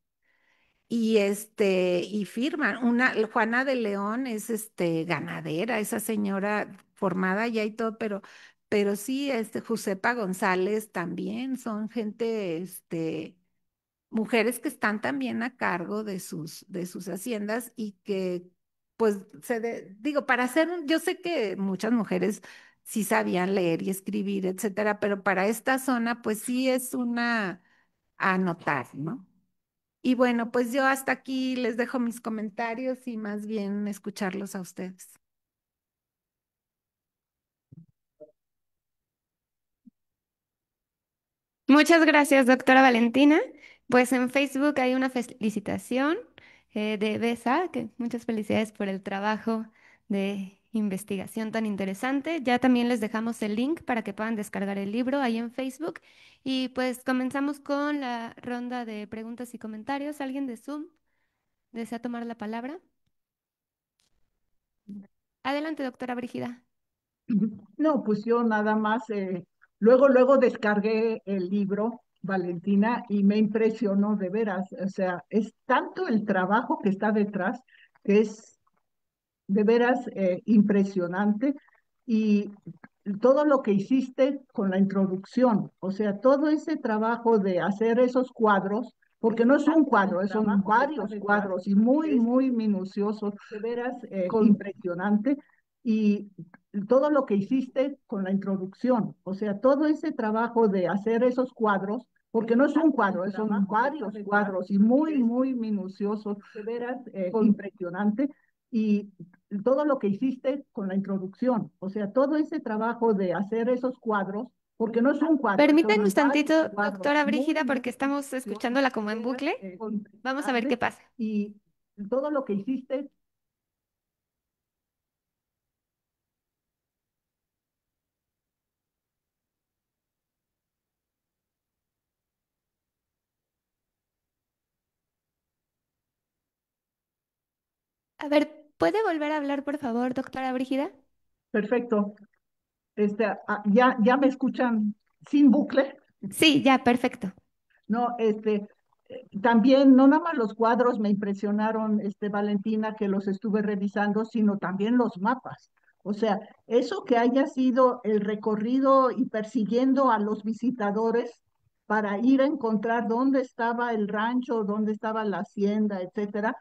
y firman. Juana de León es ganadera, esa señora formada ya y todo, pero sí, Josepa González también son gente, mujeres que están también a cargo de sus haciendas y que, pues, digo, para hacer, yo sé que muchas mujeres sí sabían leer y escribir, etcétera, pero para esta zona, pues sí es una a anotar, ¿no? Y bueno, pues yo hasta aquí les dejo mis comentarios y más bien escucharlos a ustedes. Muchas gracias, doctora Valentina. Pues en Facebook hay una felicitación de BESA, que muchas felicidades por el trabajo de investigación tan interesante. Ya también les dejamos el link para que puedan descargar el libro ahí en Facebook. Y pues comenzamos con la ronda de preguntas y comentarios. ¿Alguien de Zoom desea tomar la palabra? Adelante, doctora Brígida. No, pues yo nada más, luego descargué el libro, Valentina, y me impresionó de veras. O sea, es tanto el trabajo que está detrás que es de veras impresionante y todo lo que hiciste con la introducción, o sea, todo ese trabajo de hacer esos cuadros, porque no es un cuadro, son varios cuadros y muy minuciosos, de veras impresionante y todo lo que hiciste con la introducción, o sea, todo ese trabajo de hacer esos cuadros, porque no es un cuadro, son varios cuadros y muy minuciosos, de veras impresionante y todo lo que hiciste con la introducción, o sea, todo ese trabajo de hacer esos cuadros, porque no es un cuadro, Permítanos son varios tantito, cuadros doctora Brígida, muy porque estamos escuchándola como en bucle. Vamos a ver qué pasa. y todo lo que hiciste. A ver, ¿puede volver a hablar, por favor, doctora Brígida? Perfecto. Ya me escuchan sin bucle. Sí, ya, perfecto. No, también no nada más los cuadros me impresionaron, Valentina, que los estuve revisando, sino también los mapas. O sea, eso que haya sido el recorrido y persiguiendo a los visitadores para ir a encontrar dónde estaba el rancho, dónde estaba la hacienda, etcétera,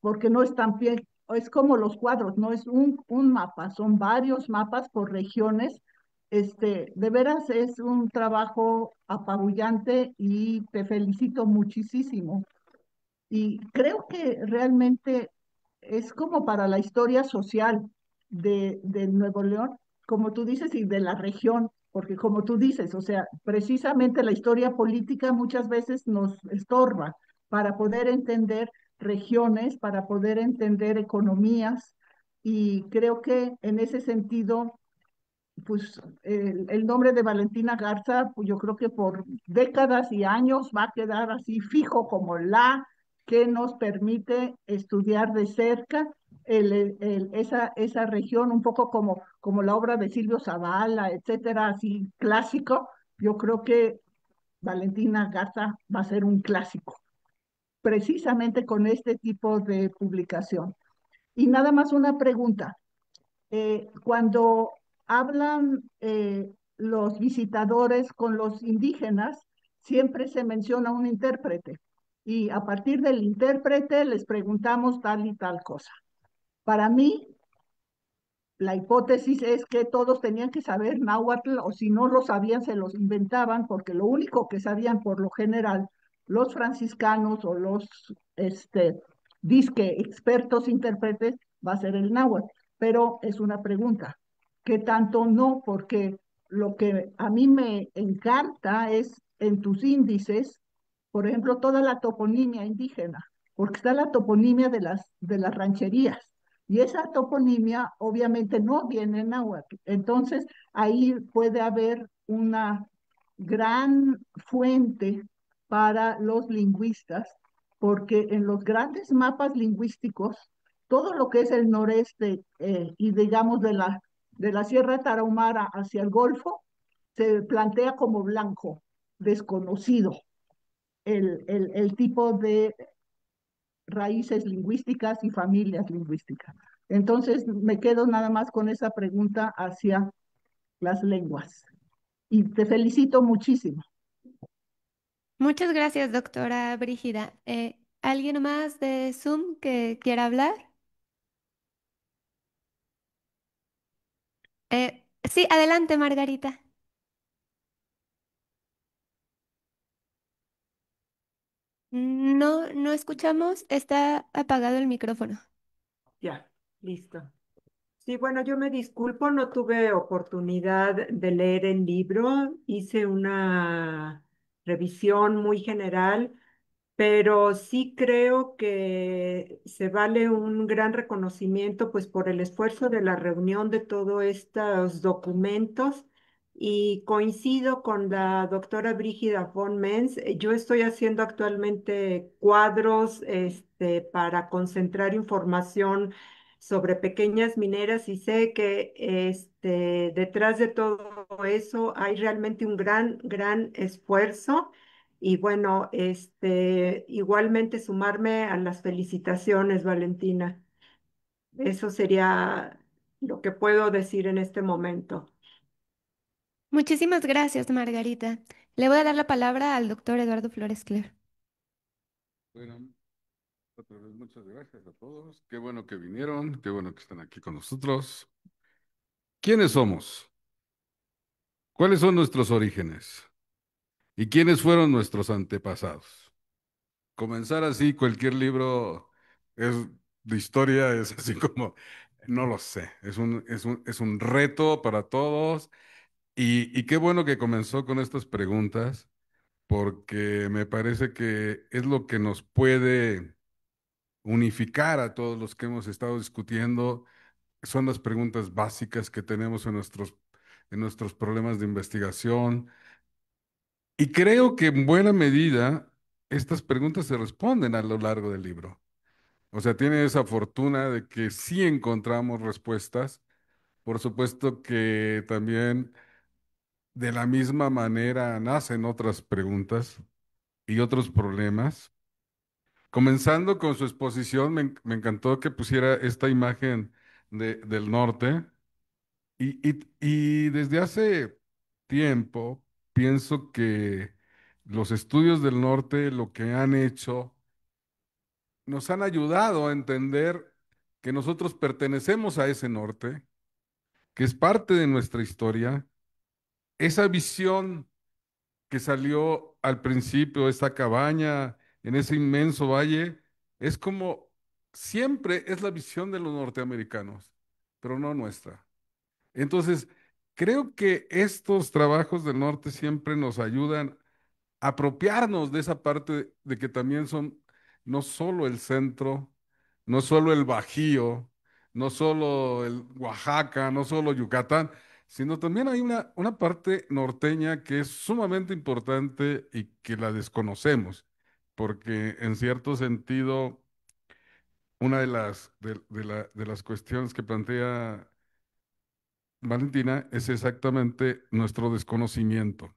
porque no es tan bien, es como los cuadros, no es un mapa, son varios mapas por regiones. De veras es un trabajo apabullante y te felicito muchísimo. Y creo que realmente es como para la historia social de Nuevo León, como tú dices, y de la región, porque como tú dices, o sea, precisamente la historia política muchas veces nos estorba para poder entender regiones, para poder entender economías, y creo que en ese sentido pues el nombre de Valentina Garza, pues yo creo que por décadas y años va a quedar así fijo como la que nos permite estudiar de cerca esa región, un poco como la obra de Silvio Zavala, etcétera, así clásico. Yo creo que Valentina Garza va a ser un clásico, precisamente con este tipo de publicación. Y nada más una pregunta cuando hablan los visitadores con los indígenas, siempre se menciona un intérprete y a partir del intérprete les preguntamos tal y tal cosa. Para mí, la hipótesis es que todos tenían que saber náhuatl o si no lo sabían, se los inventaban, porque lo único que sabían por lo general los franciscanos o los disque expertos intérpretes va a ser el náhuatl. Pero es una pregunta. qué tanto no, porque lo que a mí me encanta es en tus índices, por ejemplo, toda la toponimia indígena, porque está la toponimia de las rancherías. Y esa toponimia obviamente no viene en náhuatl. Entonces, ahí puede haber una gran fuente para los lingüistas, porque en los grandes mapas lingüísticos, todo lo que es el noreste y digamos de la Sierra Tarahumara hacia el Golfo, se plantea como blanco, desconocido, el tipo de raíces lingüísticas y familias lingüísticas. Entonces, me quedo nada más con esa pregunta hacia las lenguas. Y te felicito muchísimo. Muchas gracias, doctora Brígida. ¿Alguien más de Zoom que quiera hablar? Sí, adelante, Margarita. No, no escuchamos. Está apagado el micrófono. Ya, listo. Sí, bueno, yo me disculpo, no tuve oportunidad de leer el libro, hice una revisión muy general, pero sí creo que se vale un gran reconocimiento pues por el esfuerzo de la reunión de todos estos documentos y coincido con la doctora Brígida von Mens. Yo estoy haciendo actualmente cuadros para concentrar información sobre pequeñas mineras y sé que detrás de todo eso hay realmente un gran esfuerzo. Y bueno, igualmente sumarme a las felicitaciones, Valentina. Eso sería lo que puedo decir en este momento. Muchísimas gracias, Margarita. Le voy a dar la palabra al doctor Eduardo Flores Cler. Bueno, otra vez muchas gracias a todos. Qué bueno que vinieron, qué bueno que están aquí con nosotros. ¿Quiénes somos? ¿Cuáles son nuestros orígenes? ¿Y quiénes fueron nuestros antepasados? Comenzar así cualquier libro es, de historia es así como, no lo sé, es un reto para todos. Y qué bueno que comenzó con estas preguntas, porque me parece que es lo que nos puede unificar a todos los que hemos estado discutiendo. Son las preguntas básicas que tenemos en nuestros problemas de investigación. Y creo que en buena medida estas preguntas se responden a lo largo del libro. O sea, tiene esa fortuna de que sí encontramos respuestas. Por supuesto que también de la misma manera nacen otras preguntas y otros problemas. Comenzando con su exposición, me encantó que pusiera esta imagen del norte y desde hace tiempo pienso que los estudios del norte lo que han hecho nos han ayudado a entender que nosotros pertenecemos a ese norte, que es parte de nuestra historia, esa visión que salió al principio, esta cabaña en ese inmenso valle, es como siempre es la visión de los norteamericanos, pero no nuestra. Entonces, creo que estos trabajos del norte siempre nos ayudan a apropiarnos de esa parte de que también son no solo el centro, no solo el Bajío, no solo el Oaxaca, no solo Yucatán, sino también hay una parte norteña que es sumamente importante y que la desconocemos, porque en cierto sentido, una de las cuestiones que plantea Valentina es exactamente nuestro desconocimiento.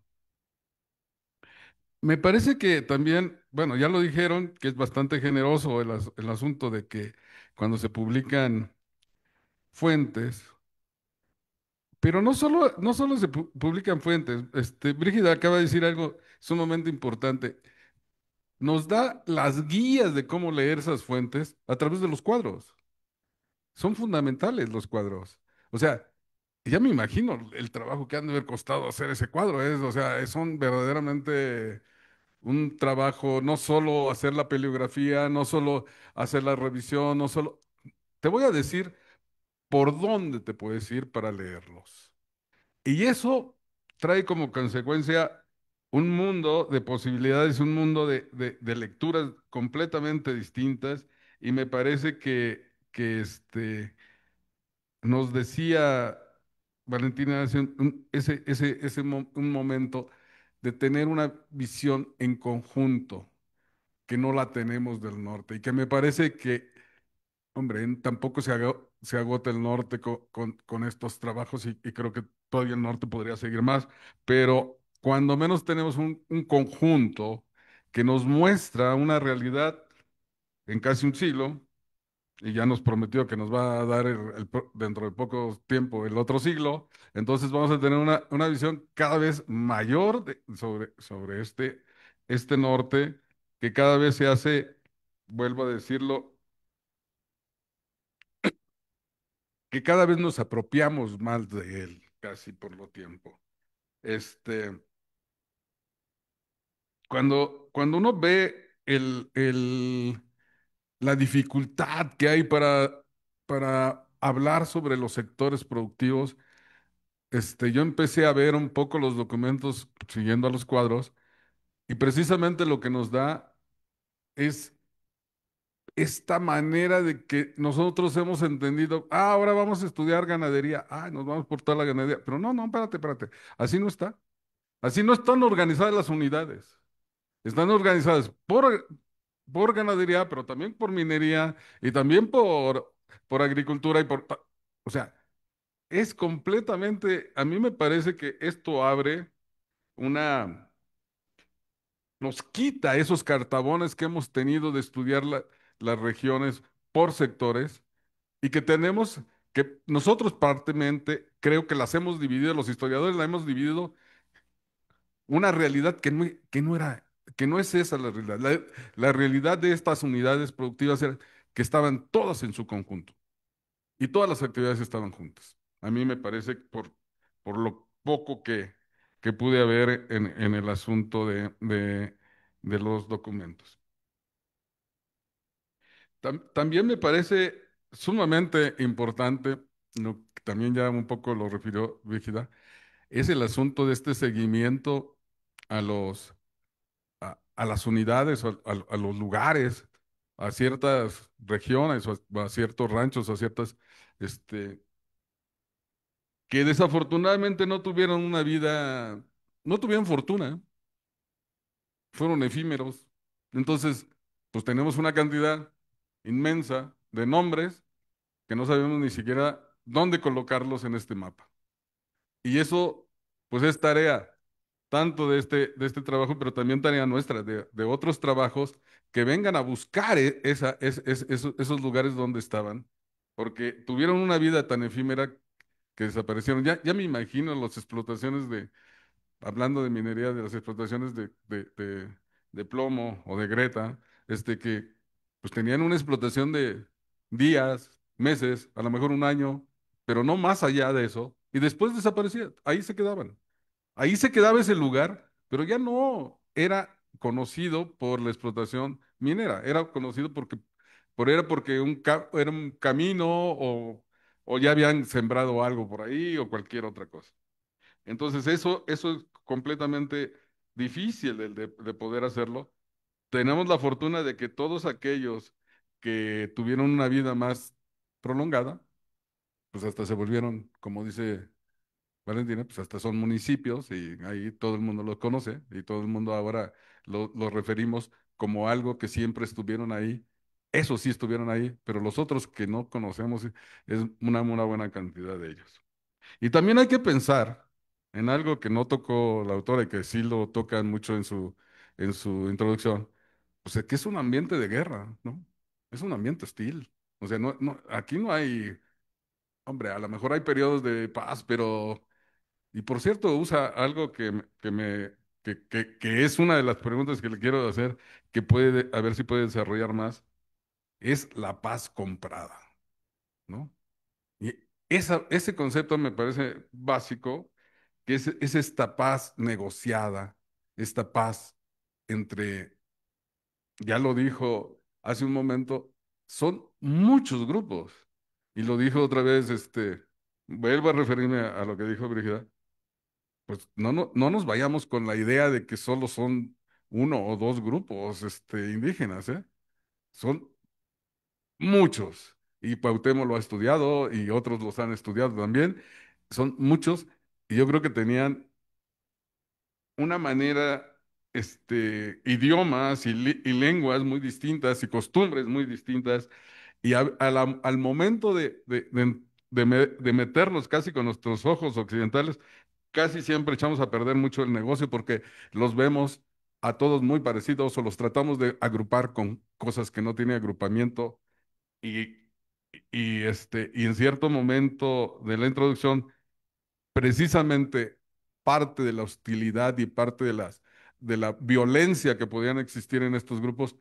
Me parece que también, bueno, ya lo dijeron, que es bastante generoso el asunto de que cuando se publican fuentes, pero no solo se publican fuentes, Brígida acaba de decir algo sumamente importante. Nos da las guías de cómo leer esas fuentes a través de los cuadros. Son fundamentales los cuadros. O sea, ya me imagino el trabajo que han de haber costado hacer ese cuadro, o sea, son verdaderamente un trabajo, no solo hacer la paleografía, no solo hacer la revisión, no solo... Te voy a decir por dónde te puedes ir para leerlos. Y eso trae como consecuencia un mundo de posibilidades, un mundo de lecturas completamente distintas. Y me parece que nos decía Valentina hace un momento de tener una visión en conjunto, que no la tenemos del norte, y que me parece que, hombre, tampoco se agota el norte con estos trabajos, y creo que todavía el norte podría seguir más, pero cuando menos tenemos un conjunto que nos muestra una realidad en casi un siglo, y ya nos prometió que nos va a dar dentro de poco tiempo el otro siglo. Entonces vamos a tener una visión cada vez mayor sobre este norte, que cada vez se hace, vuelvo a decirlo, que cada vez nos apropiamos más de él, casi por lo tiempo. Este, cuando uno ve la dificultad que hay para hablar sobre los sectores productivos, yo empecé a ver un poco los documentos siguiendo a los cuadros, y precisamente lo que nos da es esta manera de que nosotros hemos entendido: ahora vamos a estudiar ganadería, nos vamos por toda la ganadería, pero no, no, espérate, así no está, así no están organizadas las unidades, están organizadas por ganadería, pero también por minería y también por agricultura o sea, es completamente, a mí me parece que esto abre una, nos quita esos cartabones que hemos tenido de estudiar las regiones por sectores, y que tenemos, que nosotros partemente creo que las hemos dividido, los historiadores la hemos dividido, una realidad que no es esa la realidad. La realidad de estas unidades productivas era que estaban todas en su conjunto y todas las actividades estaban juntas. A mí me parece, por lo poco que pude ver en el asunto de los documentos. También me parece sumamente importante, que también ya un poco lo refirió Brígida, es el asunto de este seguimiento a a las unidades, a los lugares, a ciertas regiones, o a ciertos ranchos, a ciertas, este, que desafortunadamente no tuvieron una vida, no tuvieron fortuna, fueron efímeros. Entonces, pues tenemos una cantidad inmensa de nombres que no sabemos ni siquiera dónde colocarlos en este mapa. Y eso, pues es tarea tanto de este trabajo, pero también tarea nuestra, de otros trabajos que vengan a buscar esos lugares donde estaban, porque tuvieron una vida tan efímera que desaparecieron. Ya me imagino las explotaciones hablando de minería, de las explotaciones de plomo o de greta, que pues tenían una explotación de días, meses, a lo mejor un año, pero no más allá de eso, y después desaparecían, ahí se quedaban. Ahí se quedaba ese lugar, pero ya no era conocido por la explotación minera, era conocido porque era un camino, o ya habían sembrado algo por ahí o cualquier otra cosa. Entonces eso es completamente difícil de poder hacerlo. Tenemos la fortuna de que todos aquellos que tuvieron una vida más prolongada, pues hasta se volvieron, como dice Valentina, pues hasta son municipios, y ahí todo el mundo los conoce, y todo el mundo ahora lo referimos como algo que siempre estuvieron ahí. Esos sí estuvieron ahí, pero los otros que no conocemos, es una buena cantidad de ellos. Y también hay que pensar en algo que no tocó la autora y que sí lo tocan mucho en su introducción, o sea, que es un ambiente de guerra, ¿no? Es un ambiente hostil. O sea, aquí no hay, hombre, a lo mejor hay periodos de paz, pero, y por cierto, usa algo que es una de las preguntas que le quiero hacer, que puede, a ver si puede desarrollar más, es la paz comprada, ¿no? Y ese concepto me parece básico, que es esta paz negociada, esta paz entre, ya lo dijo hace un momento, son muchos grupos, y lo dijo otra vez, vuelvo a referirme a lo que dijo Brigida, pues no nos vayamos con la idea de que solo son uno o dos grupos, indígenas, ¿eh? Son muchos. Y Cuauhtémoc lo ha estudiado y otros los han estudiado también. Son muchos y yo creo que tenían una manera, idiomas y lenguas muy distintas y costumbres muy distintas. Y al momento de meternos casi con nuestros ojos occidentales, casi siempre echamos a perder mucho el negocio porque los vemos a todos muy parecidos o los tratamos de agrupar con cosas que no tienen agrupamiento y, y en cierto momento de la introducción, precisamente parte de la hostilidad y parte de la violencia que podían existir en estos grupos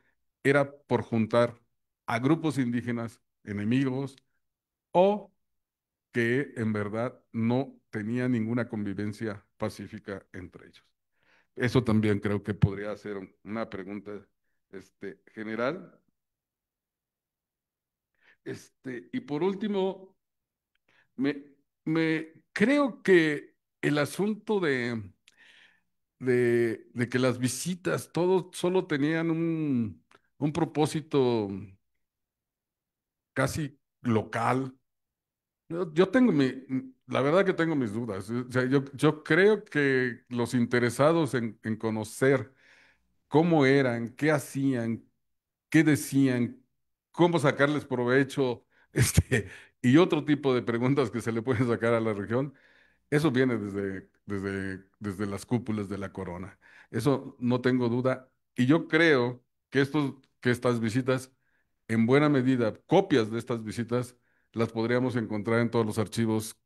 era por juntar a grupos indígenas enemigos o que en verdad no tenían ninguna convivencia pacífica entre ellos. Eso también creo que podría ser una pregunta, general. Y por último, me, creo que el asunto de que las visitas, todos solo tenían un propósito casi local. Yo tengo la verdad que tengo mis dudas. O sea, yo creo que los interesados en conocer cómo eran, qué hacían, qué decían, cómo sacarles provecho, y otro tipo de preguntas que se le pueden sacar a la región, eso viene desde las cúpulas de la corona. Eso no tengo duda. Y yo creo que que estas visitas, en buena medida, copias de estas visitas, las podríamos encontrar en todos los archivos,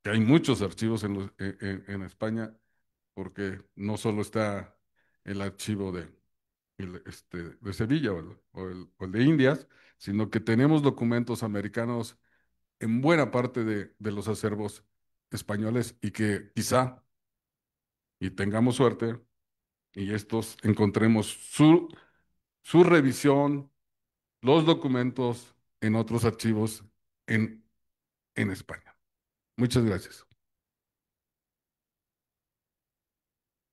que hay muchos archivos en España, porque no solo está el archivo de Sevilla o el de Indias, sino que tenemos documentos americanos en buena parte de los acervos españoles y que quizá, y tengamos suerte, y estos encontremos su revisión, los documentos en otros archivos en, en España. Muchas gracias.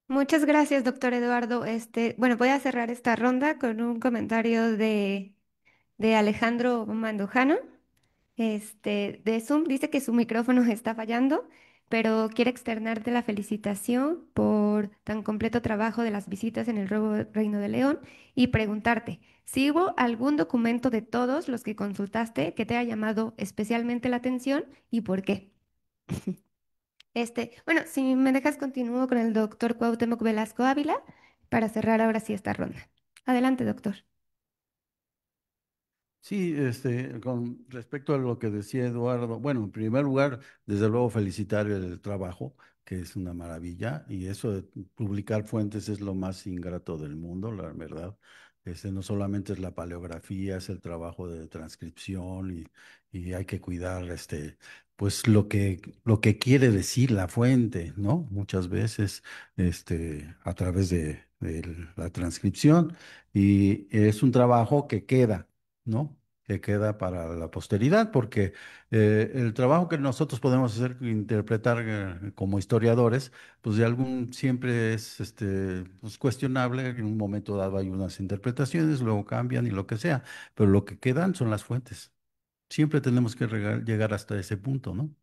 Muchas gracias, doctor Eduardo. Bueno, voy a cerrar esta ronda con un comentario de Alejandro Mandujano. De Zoom dice que su micrófono está fallando, pero quiere externarte la felicitación por tan completo trabajo de las visitas en el Reino de León y preguntarte si hubo algún documento de todos los que consultaste que te haya llamado especialmente la atención y por qué. Bueno, si me dejas, continúo con el doctor Cuauhtémoc Velasco Ávila para cerrar ahora sí esta ronda. Adelante, doctor. Sí, con respecto a lo que decía Eduardo, bueno, en primer lugar, desde luego felicitar el trabajo, que es una maravilla, y eso de publicar fuentes es lo más ingrato del mundo, la verdad. No solamente es la paleografía, es el trabajo de transcripción y hay que cuidar, pues lo que quiere decir la fuente, ¿no? Muchas veces, a través de la transcripción, y es un trabajo que queda. ¿No? Que queda para la posteridad, porque el trabajo que nosotros podemos hacer, interpretar como historiadores, pues de algún siempre es pues cuestionable. En un momento dado hay unas interpretaciones, luego cambian y lo que sea, pero lo que quedan son las fuentes. Siempre tenemos que llegar hasta ese punto, ¿no?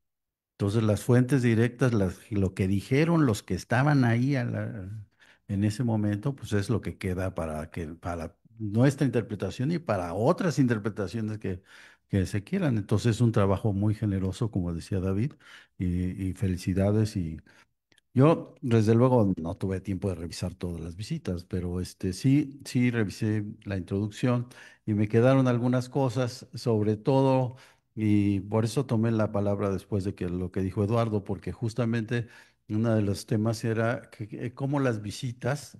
Entonces las fuentes directas, lo que dijeron los que estaban ahí en ese momento, pues es lo que queda para nuestra interpretación y para otras interpretaciones que se quieran. Entonces es un trabajo muy generoso, como decía David, y felicidades. Yo, desde luego, no tuve tiempo de revisar todas las visitas, pero sí revisé la introducción y me quedaron algunas cosas, sobre todo, y por eso tomé la palabra después de que lo que dijo Eduardo, porque justamente uno de los temas era cómo las visitas,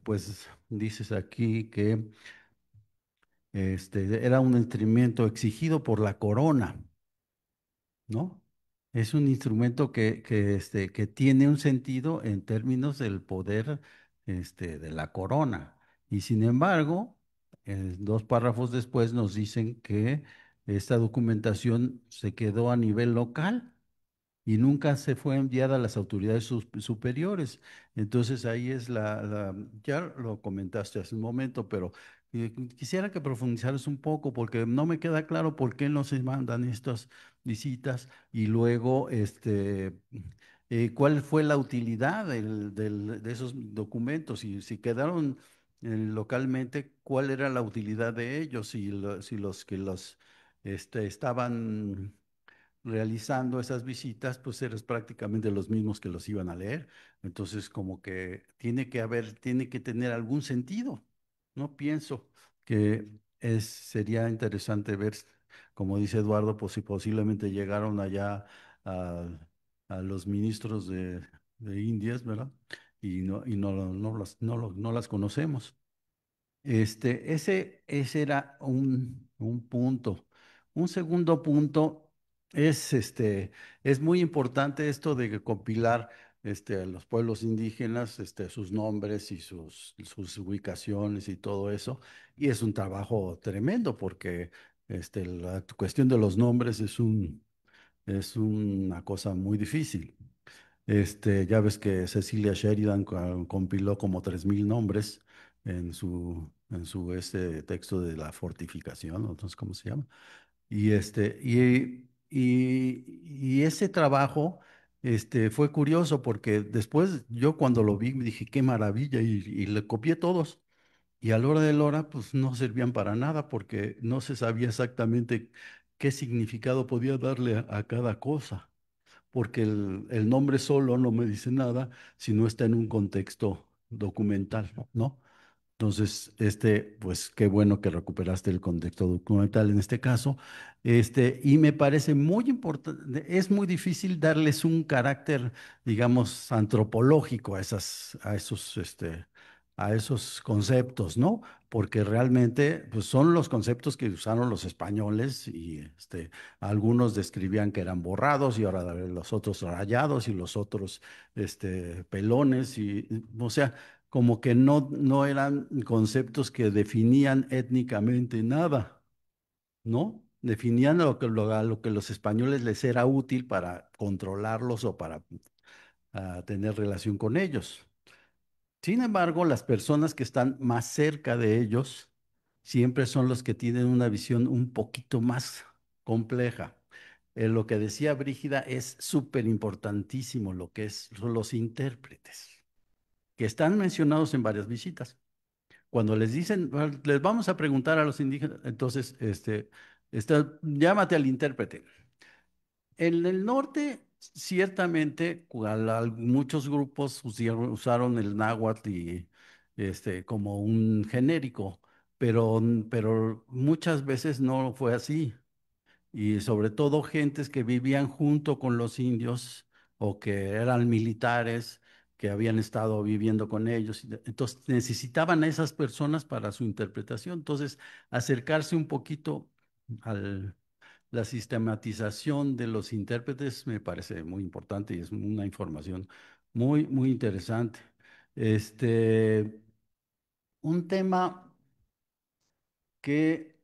pues dices aquí que era un instrumento exigido por la corona. ¿No? Es un instrumento que tiene un sentido en términos del poder de la corona. Y sin embargo, dos párrafos después nos dicen que esta documentación se quedó a nivel local y nunca se fue enviada a las autoridades superiores. Entonces ahí es ya lo comentaste hace un momento, pero quisiera que profundizaras un poco porque no me queda claro por qué no se mandan estas visitas y luego, cuál fue la utilidad de esos documentos y si quedaron localmente, cuál era la utilidad de ellos, si los que estaban realizando esas visitas, pues eres prácticamente los mismos que los iban a leer. Entonces, como que tiene que tener algún sentido. No pienso que sería interesante ver, como dice Eduardo, pues si posiblemente llegaron allá a, a los ministros de Indias, ¿verdad? No las conocemos. Ese era un punto. Un segundo punto es muy importante esto de compilar a los pueblos indígenas, sus nombres y sus ubicaciones y todo eso. Y es un trabajo tremendo porque la cuestión de los nombres es una cosa muy difícil. Ya ves que Cecilia Sheridan compiló como 3,000 nombres en su texto de la fortificación, ¿no? Entonces, ¿cómo se llama? Y ese trabajo, fue curioso porque después yo cuando lo vi me dije, qué maravilla, y le copié todos. Y a la hora de la hora, pues no servían para nada porque no se sabía exactamente qué significado podía darle a cada cosa porque el nombre solo no me dice nada si no está en un contexto documental, ¿no? Entonces, pues qué bueno que recuperaste el contexto documental en este caso. Y me parece muy importante, es muy difícil darles un carácter, digamos, antropológico a esos conceptos, ¿no? Porque realmente, pues son los conceptos que usaron los españoles y algunos describían que eran borrados y ahora los otros rayados y los otros, pelones o sea, como que no eran conceptos que definían étnicamente nada, ¿no? Definían a lo que los españoles les era útil para controlarlos o para tener relación con ellos. Sin embargo, las personas que están más cerca de ellos siempre son los que tienen una visión un poquito más compleja. Lo que decía Brígida es súper importantísimo, lo que son los intérpretes, que están mencionados en varias visitas. Cuando les dicen, "Ah, les vamos a preguntar a los indígenas, entonces, llámate al intérprete. En el norte, ciertamente, muchos grupos usaron el náhuatl como un genérico, pero muchas veces no fue así. Y sobre todo gentes que vivían junto con los indios o que eran militares que habían estado viviendo con ellos. Entonces necesitaban a esas personas para su interpretación. Entonces, acercarse un poquito a la sistematización de los intérpretes me parece muy importante y es una información muy, muy interesante. Un tema que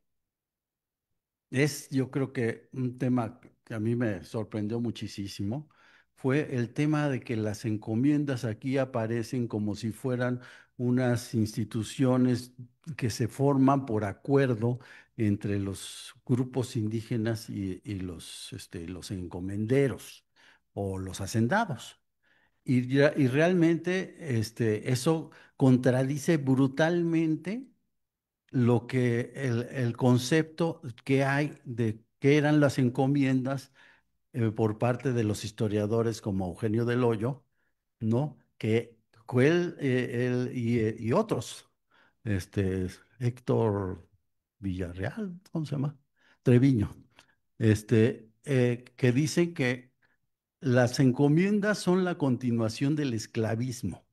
yo creo que un tema que a mí me sorprendió muchísimo fue el tema de que las encomiendas aquí aparecen como si fueran unas instituciones que se forman por acuerdo entre los grupos indígenas y los encomenderos o los hacendados. Y realmente eso contradice brutalmente el concepto que hay de qué eran las encomiendas por parte de los historiadores como Eugenio del Hoyo, ¿no? Que y otros, Héctor Villarreal, ¿cómo se llama? Treviño, que dicen que las encomiendas son la continuación del esclavismo.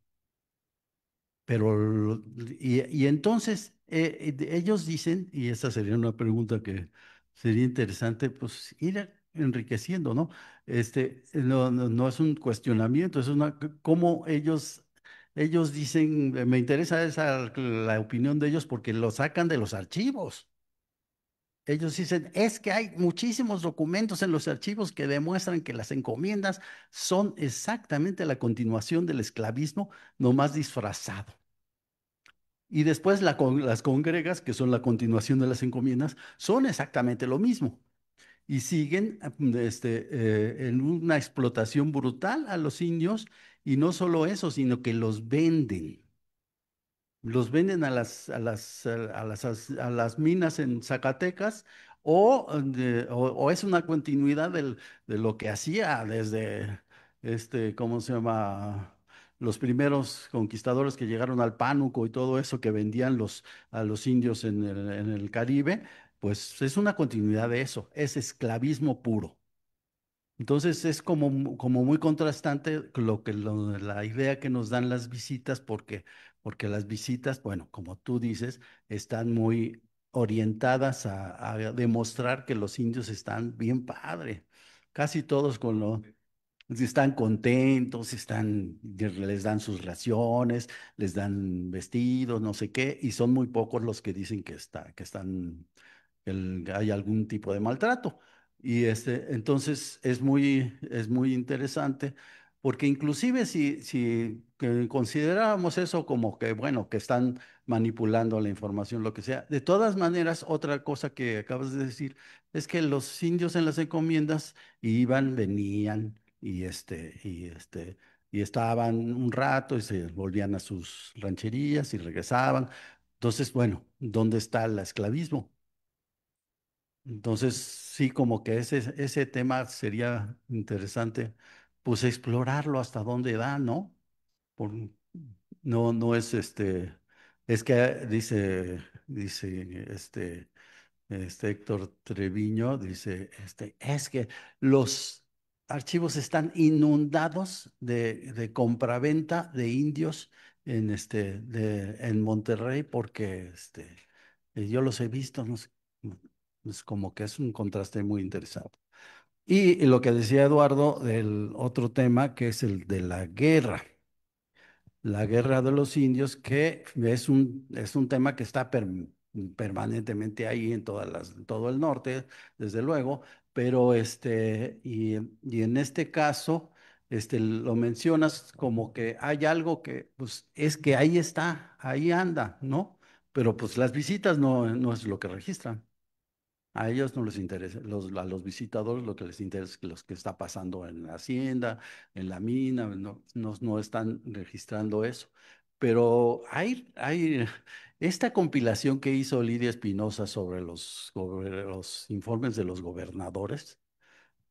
Y entonces ellos dicen, y esa sería una pregunta que sería interesante, pues ir enriqueciendo, ¿no? No es un cuestionamiento, es cómo ellos dicen, me interesa la opinión de ellos porque lo sacan de los archivos. Ellos dicen, es que hay muchísimos documentos en los archivos que demuestran que las encomiendas son exactamente la continuación del esclavismo, no más disfrazado. Y después las congregas, que son la continuación de las encomiendas, son exactamente lo mismo. Y siguen en una explotación brutal a los indios, y no solo eso, sino que los venden. Los venden a las minas en Zacatecas o es una continuidad de lo que hacía desde, ¿cómo se llama? Los primeros conquistadores que llegaron al Pánuco y todo eso que vendían a los indios en el Caribe, pues es una continuidad de eso, es esclavismo puro. Entonces es como muy contrastante la idea que nos dan las visitas, porque las visitas, bueno, como tú dices, están muy orientadas a demostrar que los indios están bien padre. Casi todos están contentos, les dan sus raciones, les dan vestidos, no sé qué, y son muy pocos los que dicen hay algún tipo de maltrato. Y entonces es muy interesante, porque inclusive si que consideráramos eso como que, bueno, que están manipulando la información, lo que sea, de todas maneras, otra cosa que acabas de decir es que los indios en las encomiendas iban, venían y estaban un rato y se volvían a sus rancherías y regresaban. Entonces, bueno, ¿dónde está el esclavismo? Entonces, sí, como que ese tema sería interesante, pues explorarlo hasta dónde da, ¿no? No es es que dice Héctor Treviño, dice, es que los archivos están inundados de compraventa de indios en Monterrey porque yo los he visto, no sé, es como que es un contraste muy interesante. Y lo que decía Eduardo del otro tema, que es el de la guerra de los indios, que es un tema que está permanentemente ahí en todo el norte, desde luego, pero y en este caso, lo mencionas como que hay algo que, pues, es que ahí está, ahí anda, ¿no? Pero pues las visitas no es lo que registran. A ellos no les interesa, a los visitadores lo que les interesa es lo que está pasando en la hacienda, en la mina, no están registrando eso. Pero hay esta compilación que hizo Lidia Espinosa sobre los informes de los gobernadores.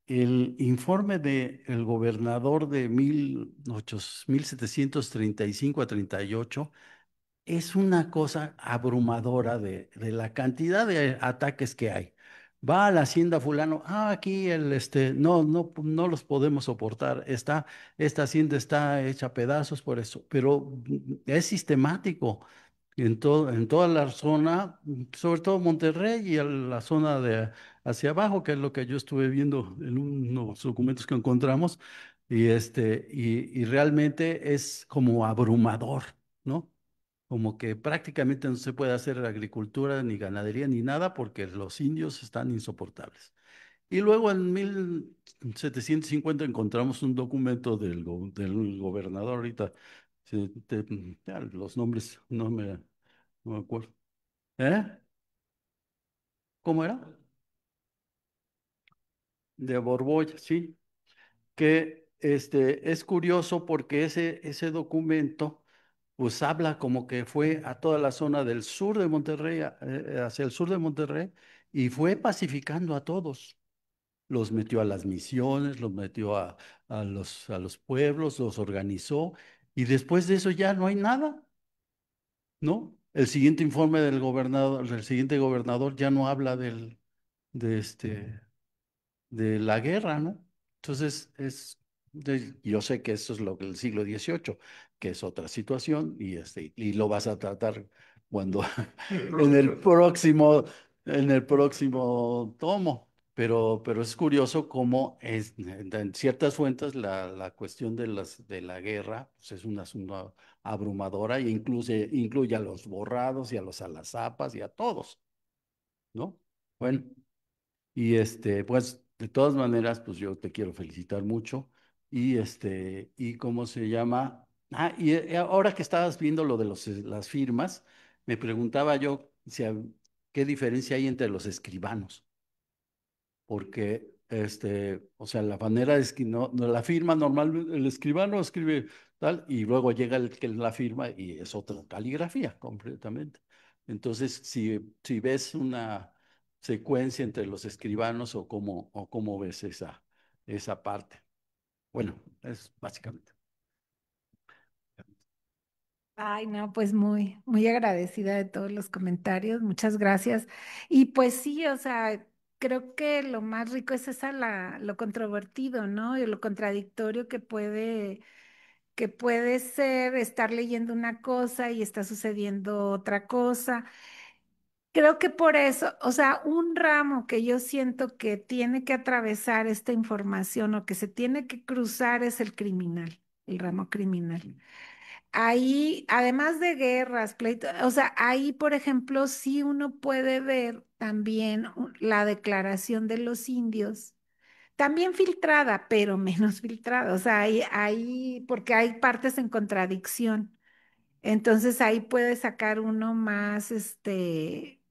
El informe del gobernador de 1735 a 38 es una cosa abrumadora de la cantidad de ataques que hay. Va a la hacienda fulano, aquí no los podemos soportar, esta hacienda está hecha a pedazos por eso, pero es sistemático en toda la zona, sobre todo Monterrey y en la zona de hacia abajo, que es lo que yo estuve viendo en unos documentos que encontramos, y realmente es como abrumador, ¿no? Como que prácticamente no se puede hacer agricultura ni ganadería ni nada porque los indios están insoportables. Y luego en 1750 encontramos un documento del gobernador, ahorita ya los nombres no me acuerdo. ¿Eh? ¿Cómo era? De Borbolla, sí. Que es curioso porque ese documento pues habla como que fue a toda la zona del sur de Monterrey, hacia el sur de Monterrey, y fue pacificando a todos. Los metió a las misiones, los metió a los pueblos, los organizó, y después de eso ya no hay nada, ¿no? El siguiente informe del siguiente gobernador ya no habla de de la guerra, ¿no? Entonces, yo sé que eso es lo del siglo XVIII, que es otra situación, y lo vas a tratar cuando en el próximo tomo. Pero es curioso cómo en ciertas fuentes la cuestión de la guerra pues es un asunto abrumadora e incluye a los borrados y a los alazapas y a todos, ¿no? Bueno, y pues de todas maneras, pues yo te quiero felicitar mucho. Y cómo se llama. Ah, y ahora que estabas viendo lo de las firmas, me preguntaba yo si qué diferencia hay entre los escribanos, porque o sea, la manera es que no la firma normal, el escribano escribe tal, y luego llega el que la firma y es otra caligrafía completamente. Entonces, si ves una secuencia entre los escribanos o cómo ves esa parte. Bueno, es básicamente. Ay, no, pues muy agradecida de todos los comentarios, muchas gracias. Y pues sí, o sea, creo que lo más rico es lo controvertido, ¿no? Y lo contradictorio que puede ser estar leyendo una cosa y está sucediendo otra cosa. Creo que por eso, o sea, un ramo que yo siento que tiene que atravesar esta información o que se tiene que cruzar es el criminal, el ramo criminal. Ahí, además de guerras, pleitos, o sea, ahí, por ejemplo, sí uno puede ver también la declaración de los indios, también filtrada, pero menos filtrada, o sea, porque hay partes en contradicción. Entonces ahí puede sacar uno más,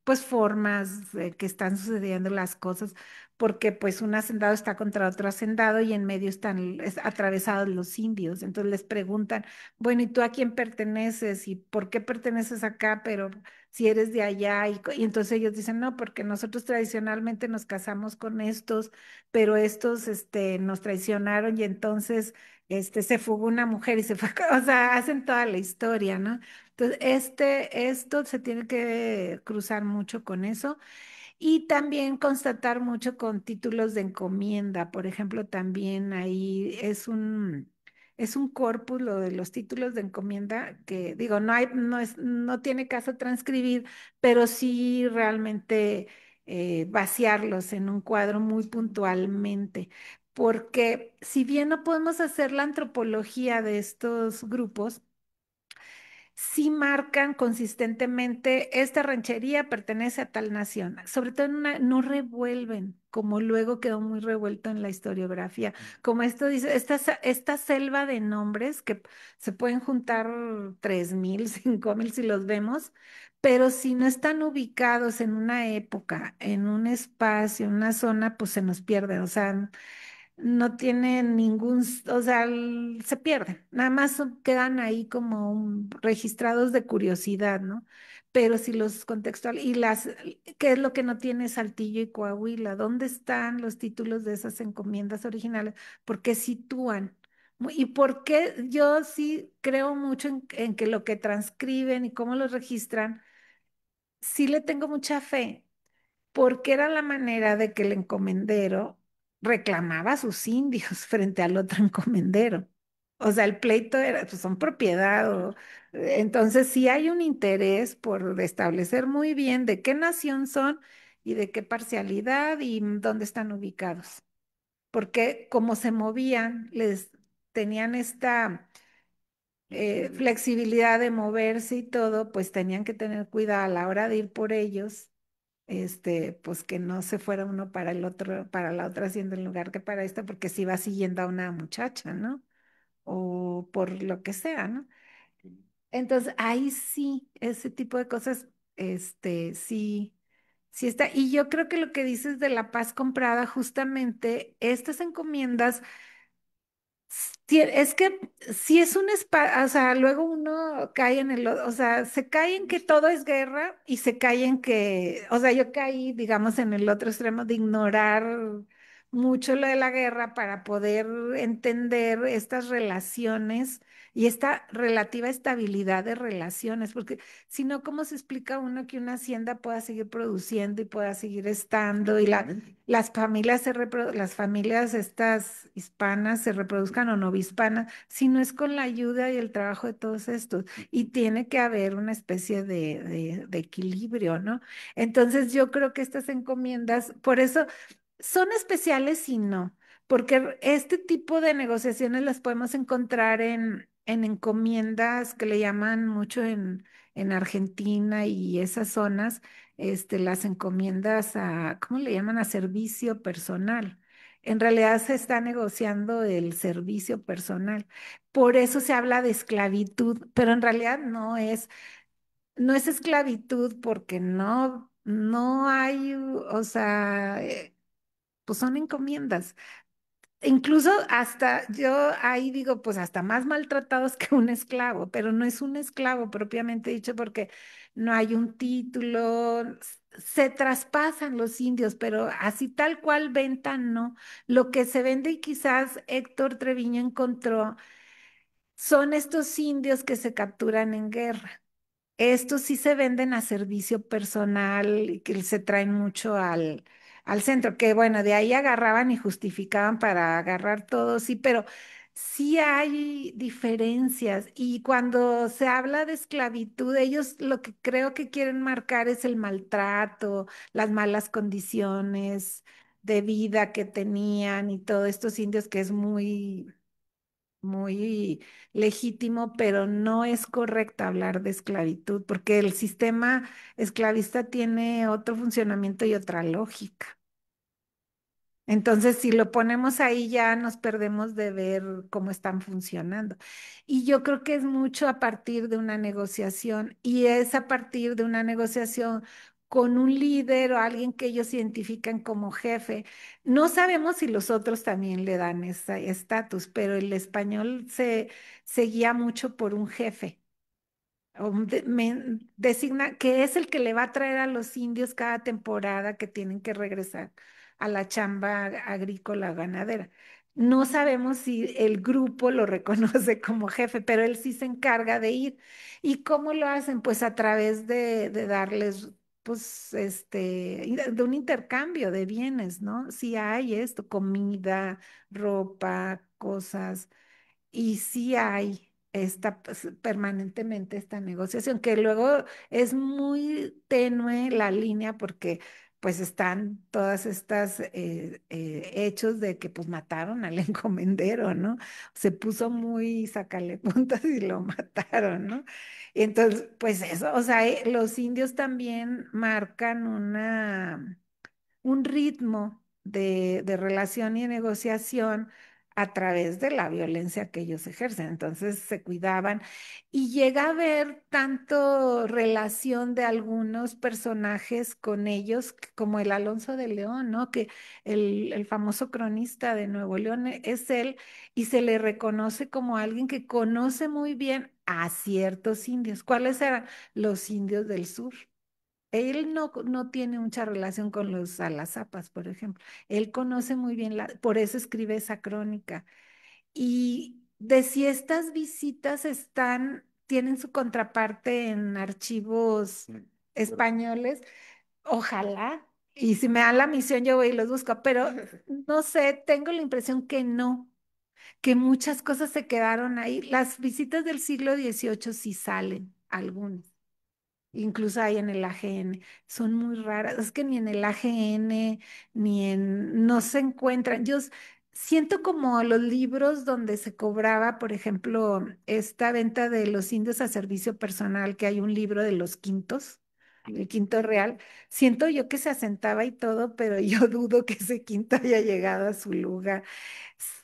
pues formas de que están sucediendo las cosas, porque pues un hacendado está contra otro hacendado y en medio están atravesados los indios. Entonces les preguntan, bueno, ¿y tú a quién perteneces? ¿Y por qué perteneces acá? Pero si eres de allá. Y entonces ellos dicen, no, porque nosotros tradicionalmente nos casamos con estos, pero estos, nos traicionaron y entonces se fugó una mujer y se fue, o sea, hacen toda la historia, ¿no? Entonces, esto se tiene que cruzar mucho con eso y también constatar mucho con títulos de encomienda. Por ejemplo, también ahí es un corpus lo de los títulos de encomienda que digo, no tiene caso transcribir, pero sí realmente vaciarlos en un cuadro muy puntualmente. Porque si bien no podemos hacer la antropología de estos grupos, sí marcan consistentemente, esta ranchería pertenece a tal nación, sobre todo no revuelven, como luego quedó muy revuelto en la historiografía, como esto dice, esta selva de nombres que se pueden juntar 3,000, 5,000 si los vemos, pero si no están ubicados en una época, en un espacio, en una zona, pues se nos pierden, o sea, no tienen o sea, se pierden, nada más quedan ahí como registrados de curiosidad, ¿no? Pero si los contextual ¿qué es lo que no tiene Saltillo y Coahuila? ¿Dónde están los títulos de esas encomiendas originales? ¿Por qué sitúan? ¿Y por qué yo sí creo mucho en que lo que transcriben y cómo lo registran, sí le tengo mucha fe? Porque era la manera de que el encomendero reclamaba a sus indios frente al otro encomendero. O sea, el pleito era, pues son propiedad. Entonces, sí hay un interés por establecer muy bien de qué nación son y de qué parcialidad y dónde están ubicados. Porque como se movían, les tenían esta flexibilidad de moverse y todo, pues tenían que tener cuidado a la hora de ir por ellos, pues que no se fuera uno para el otro, para la otra hacienda en lugar que para esta, porque si va siguiendo a una muchacha, ¿no? O por lo que sea, ¿no? Entonces, ahí sí, ese tipo de cosas, sí, sí está. Y yo creo que lo que dices de la paz comprada, justamente, estas encomiendas es que si es un espacio, o sea, luego uno cae en o sea, se cae en que todo es guerra y se cae en que, o sea, yo caí, digamos, en el otro extremo de ignorar mucho lo de la guerra para poder entender estas relaciones y esta relativa estabilidad de relaciones, porque si no, ¿cómo se explica uno que una hacienda pueda seguir produciendo y pueda seguir estando y las familias las familias estas hispanas se reproduzcan o no hispanas, si no es con la ayuda y el trabajo de todos estos. Y tiene que haber una especie de equilibrio, ¿no? Entonces yo creo que estas encomiendas, por eso son especiales y no, porque este tipo de negociaciones las podemos encontrar en encomiendas que le llaman mucho en Argentina y esas zonas, las encomiendas a, ¿cómo le llaman? A servicio personal. En realidad se está negociando el servicio personal. Por eso se habla de esclavitud, pero en realidad no es esclavitud porque no hay, o sea, pues son encomiendas. Incluso hasta yo ahí digo, pues hasta más maltratados que un esclavo, pero no es un esclavo propiamente dicho porque no hay un título, se traspasan los indios, pero así tal cual venta no. Lo que se vende y quizás Héctor Treviño encontró son estos indios que se capturan en guerra. Estos sí se venden a servicio personal y que se traen mucho al centro, que bueno, de ahí agarraban y justificaban para agarrar todo, sí, pero sí hay diferencias. Y cuando se habla de esclavitud, ellos lo que creo que quieren marcar es el maltrato, las malas condiciones de vida que tenían y todos estos indios que es muy legítimo, pero no es correcto hablar de esclavitud, porque el sistema esclavista tiene otro funcionamiento y otra lógica. Entonces, si lo ponemos ahí, ya nos perdemos de ver cómo están funcionando. Y yo creo que es mucho a partir de una negociación, y es a partir de una negociación con un líder o alguien que ellos identifican como jefe. No sabemos si los otros también le dan ese estatus, pero el español se guía mucho por un jefe designa que es el que le va a traer a los indios cada temporada que tienen que regresar a la chamba agrícola ganadera. No sabemos si el grupo lo reconoce como jefe, pero él sí se encarga de ir. ¿Y cómo lo hacen? Pues a través de darles, pues, de un intercambio de bienes, ¿no? Si hay esto, comida, ropa, cosas. Y sí hay pues, permanentemente esta negociación, que luego es muy tenue la línea porque pues están todas estas hechos de que pues mataron al encomendero, ¿no? Se puso muy sacale puntas y lo mataron, ¿no? Y entonces, pues eso, o sea, los indios también marcan un ritmo de relación y negociación a través de la violencia que ellos ejercen. Entonces se cuidaban y llega a haber tanto relación de algunos personajes con ellos, como el Alonso de León, ¿no? Que el famoso cronista de Nuevo León es él y se le reconoce como alguien que conoce muy bien a ciertos indios. ¿Cuáles eran? Los indios del sur. Él no tiene mucha relación con los alazapas, por ejemplo. Él conoce muy bien, por eso escribe esa crónica. Y de si estas visitas tienen su contraparte en archivos españoles, ojalá. Y si me dan la misión, yo voy y los busco, pero no sé, tengo la impresión que no, que muchas cosas se quedaron ahí. Las visitas del siglo XVIII sí salen, algunas. Incluso hay en el AGN, son muy raras, es que ni en el AGN no se encuentran. Siento como los libros donde se cobraba, por ejemplo, esta venta de los indios a servicio personal, que hay un libro de los quintos, el quinto real, siento yo que se asentaba y todo, pero yo dudo que ese quinto haya llegado a su lugar.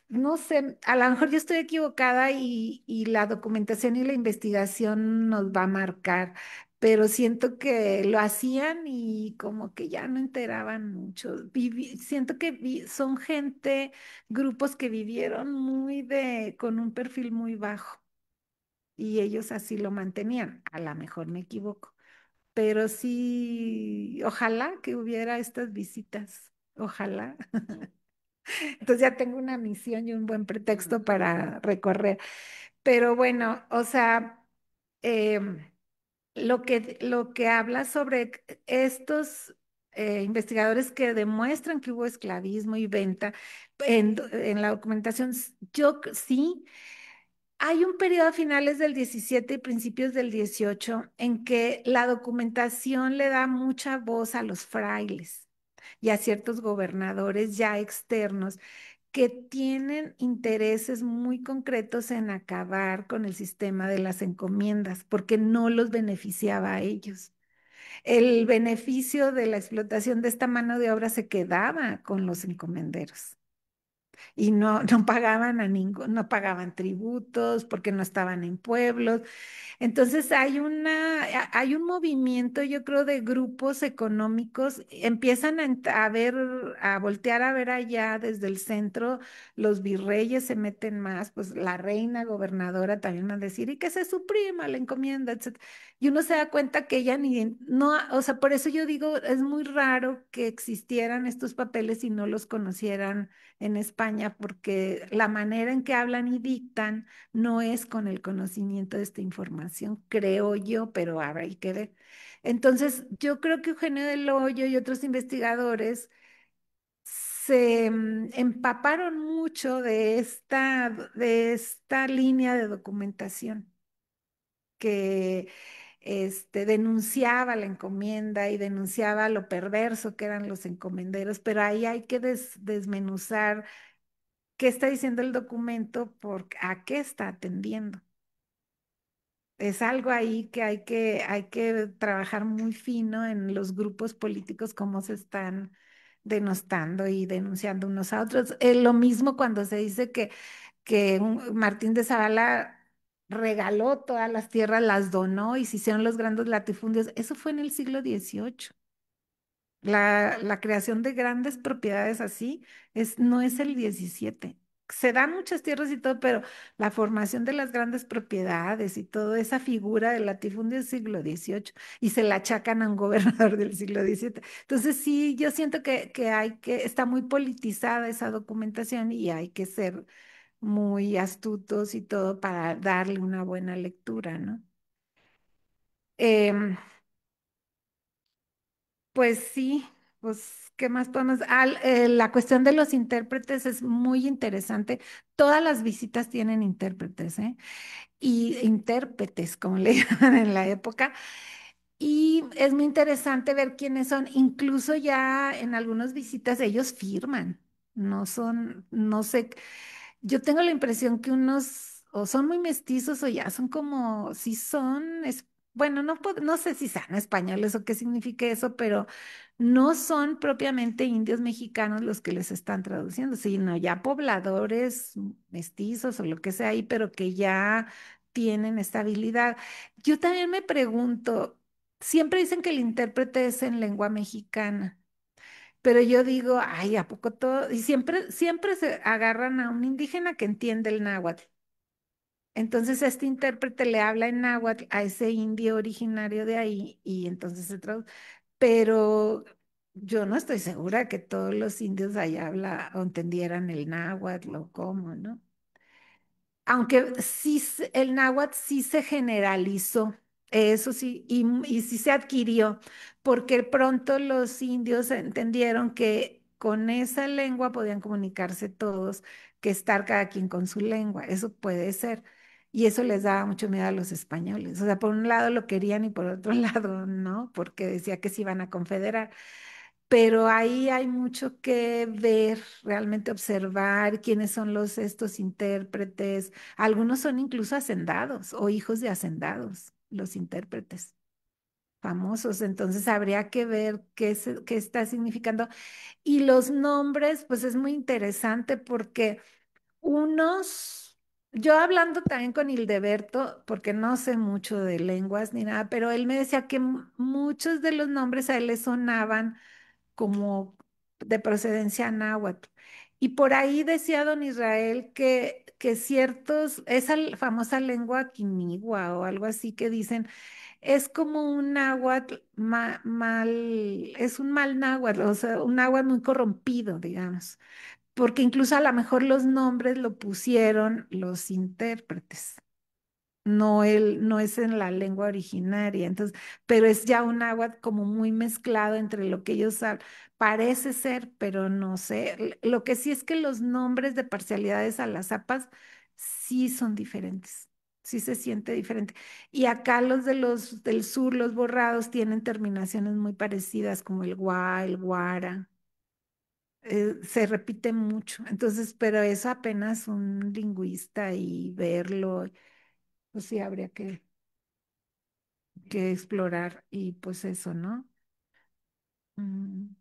No sé, a lo mejor yo estoy equivocada y la documentación y la investigación nos va a marcar, pero siento que lo hacían y como que ya no enteraban mucho. Siento que son gente, grupos que vivieron con un perfil muy bajo y ellos así lo mantenían. A lo mejor me equivoco, pero sí, ojalá que hubiera estas visitas, ojalá. Entonces ya tengo una misión y un buen pretexto para recorrer. Pero bueno, o sea, em, lo que habla sobre estos investigadores que demuestran que hubo esclavismo y venta en la documentación, sí. Hay un periodo a finales del 17 y principios del 18 en que la documentación le da mucha voz a los frailes y a ciertos gobernadores ya externos que tienen intereses muy concretos en acabar con el sistema de las encomiendas, porque no los beneficiaba a ellos. El beneficio de la explotación de esta mano de obra se quedaba con los encomenderos y no pagaban no pagaban tributos porque no estaban en pueblos. Entonces hay un movimiento, yo creo, de grupos económicos, empiezan a ver, a voltear a ver allá desde el centro, los virreyes se meten más, pues la reina gobernadora también va a decir, y que se suprima la encomienda, etcétera. Y uno se da cuenta que ella ni, no, o sea, por eso yo digo, es muy raro que existieran estos papeles y no los conocieran en España, porque la manera en que hablan y dictan no es con el conocimiento de esta información, creo yo, pero ahora hay que ver. Entonces, yo creo que Eugenio del Hoyo y otros investigadores se empaparon mucho de esta línea de documentación que denunciaba la encomienda y denunciaba lo perverso que eran los encomenderos, pero ahí hay que desmenuzar qué está diciendo el documento, a qué está atendiendo. Es algo ahí que hay que trabajar muy fino en los grupos políticos, cómo se están denostando y denunciando unos a otros. Es lo mismo cuando se dice que Martín de Zavala regaló todas las tierras, las donó y se hicieron los grandes latifundios. Eso fue en el siglo XVIII. La creación de grandes propiedades así no es el 17. Se dan muchas tierras y todo, pero la formación de las grandes propiedades y toda esa figura del latifundio del siglo XVIII y se la achacan a un gobernador del siglo XVII. Entonces sí, yo siento está muy politizada esa documentación y hay que ser muy astutos y todo para darle una buena lectura, ¿no? Em, Pues sí, pues, ¿qué más podemos? La cuestión de los intérpretes es muy interesante. Todas las visitas tienen intérpretes, ¿eh? Y intérpretes, como le llaman en la época. Y es muy interesante ver quiénes son. Incluso ya en algunas visitas ellos firman. No sé, yo tengo la impresión que unos o son muy mestizos o ya son como, si son, bueno, no sé si sean españoles o qué significa eso, pero no son propiamente indios mexicanos los que les están traduciendo, sino ya pobladores mestizos o lo que sea ahí, pero que ya tienen estabilidad. Yo también me pregunto, siempre dicen que el intérprete es en lengua mexicana. Pero yo digo, ay, ¿a poco todo? Y siempre se agarran a un indígena que entiende el náhuatl. Entonces este intérprete le habla en náhuatl a ese indio originario de ahí y entonces se traduce. Pero yo no estoy segura que todos los indios allá o entendieran el náhuatl o cómo, ¿no? Aunque sí, el náhuatl sí se generalizó, eso sí, y sí se adquirió, porque pronto los indios entendieron que con esa lengua podían comunicarse todos, que estar cada quien con su lengua, eso puede ser. Y eso les daba mucho miedo a los españoles. O sea, por un lado lo querían y por otro lado no, porque decía que se iban a confederar, pero ahí hay mucho que ver, realmente observar quiénes son estos intérpretes. Algunos son incluso hacendados o hijos de hacendados, los intérpretes famosos. Entonces habría que ver qué está significando. Y los nombres, pues es muy interesante porque yo hablando también con Hildeberto, porque no sé mucho de lenguas ni nada, pero él me decía que muchos de los nombres a él le sonaban como de procedencia náhuatl. Y por ahí decía don Israel que esa famosa lengua quinigua o algo así que dicen, es como un náhuatl es un mal náhuatl, o sea, un náhuatl muy corrompido, digamos, porque incluso a lo mejor los nombres lo pusieron los intérpretes no es en la lengua originaria, entonces, pero es ya un agua como muy mezclado entre lo que ellos saben. Parece ser, pero no sé. Lo que sí es que los nombres de parcialidades a las zapas sí son diferentes, sí se siente diferente. Y acá los del sur, los borrados, tienen terminaciones muy parecidas, como el gua, el guara. se repite mucho. Entonces, pero eso apenas un lingüista y verlo, pues sí habría que explorar y pues eso, ¿no? Mm.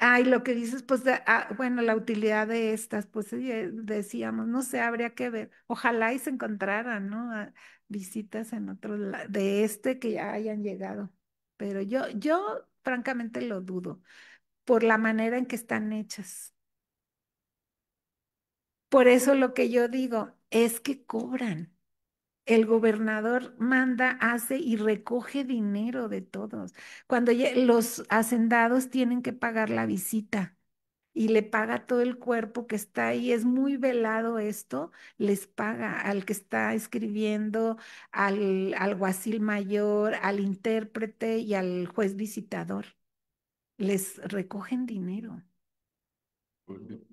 Ah, y lo que dices, pues, bueno, la utilidad de estas, pues sí, decíamos, no sé, habría que ver. Ojalá y se encontraran, ¿no? Visitas en otros de este que ya hayan llegado. Pero yo francamente lo dudo por la manera en que están hechas. Por eso lo que yo digo es que cobran. El gobernador manda, hace y recoge dinero de todos. Cuando los hacendados tienen que pagar la visita y le paga todo el cuerpo que está ahí, es muy velado esto, les paga al que está escribiendo, al alguacil mayor, al intérprete y al juez visitador. Les recogen dinero. Pues sí.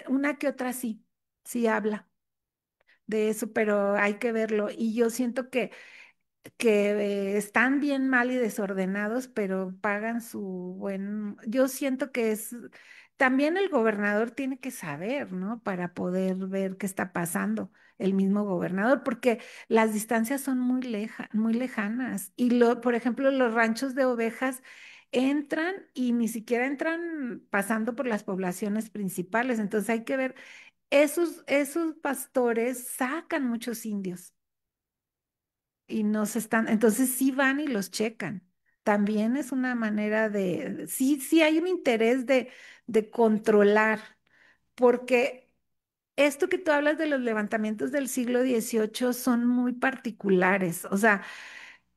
Una que otra sí, sí habla de eso, pero hay que verlo. Y yo siento que están bien mal y desordenados, pero pagan su buen. Yo siento que es, también el gobernador tiene que saber, ¿no? Para poder ver qué está pasando, el mismo gobernador, porque las distancias son muy lejanas. Y por ejemplo, los ranchos de ovejas entran y ni siquiera entran pasando por las poblaciones principales. Entonces hay que ver, esos pastores sacan muchos indios y nos están, entonces sí van y los checan. También es una manera sí hay un interés de controlar, porque esto que tú hablas de los levantamientos del siglo XVIII son muy particulares, o sea,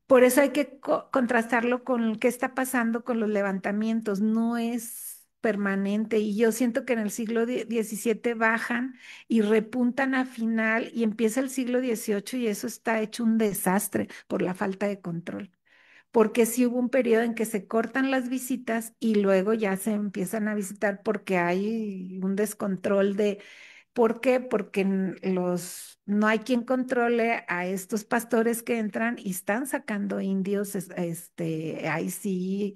por eso hay que contrastarlo con qué está pasando con los levantamientos. No es permanente y yo siento que en el siglo XVII bajan y repuntan a final y empieza el siglo XVIII y eso está hecho un desastre por la falta de control. Porque sí hubo un periodo en que se cortan las visitas y luego ya se empiezan a visitar porque hay un descontrol de ¿por qué? Porque no hay quien controle a estos pastores que entran y están sacando indios, ahí sí,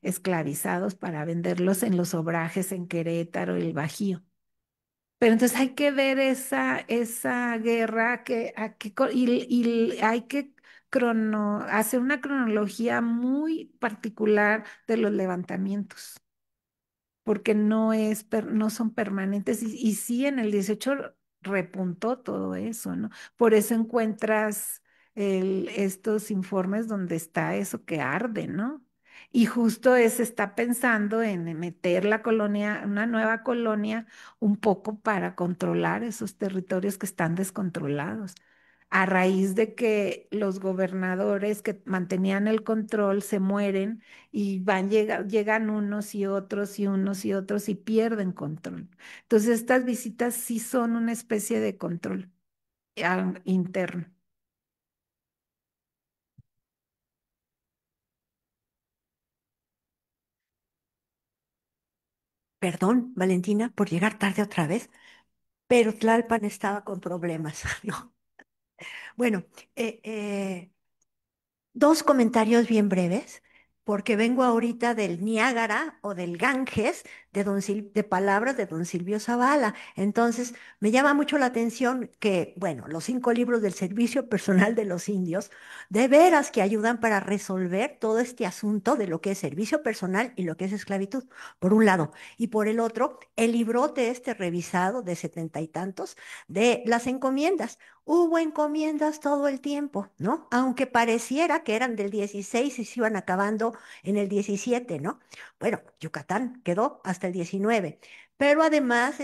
esclavizados para venderlos en los obrajes en Querétaro y el Bajío. Pero entonces hay que ver esa guerra y hay que hacer una cronología muy particular de los levantamientos porque no son permanentes y sí en el 18 repuntó todo eso, ¿no? Por eso encuentras estos informes donde está eso que arde, ¿no? Y justo está pensando en meter la colonia, una nueva colonia, un poco para controlar esos territorios que están descontrolados a raíz de que los gobernadores que mantenían el control se mueren y llegan unos y otros y unos y otros y pierden control. Entonces, estas visitas sí son una especie de control interno. Perdón, Valentina, por llegar tarde otra vez, pero Tlalpan estaba con problemas, ¿no? Bueno, eh, eh, dos comentarios bien breves, porque vengo ahorita del Niágara o del Ganges de palabras de don Silvio Zavala. Entonces, me llama mucho la atención que, bueno, los 5 libros del Servicio Personal de los Indios, de veras que ayudan para resolver todo este asunto de lo que es servicio personal y lo que es esclavitud, por un lado. Y por el otro, el librote este revisado de 70 y tantos de las encomiendas. Hubo encomiendas todo el tiempo, ¿no? Aunque pareciera que eran del 16 y se iban acabando en el 17, ¿no? Bueno, Yucatán quedó hasta el 19. Pero además,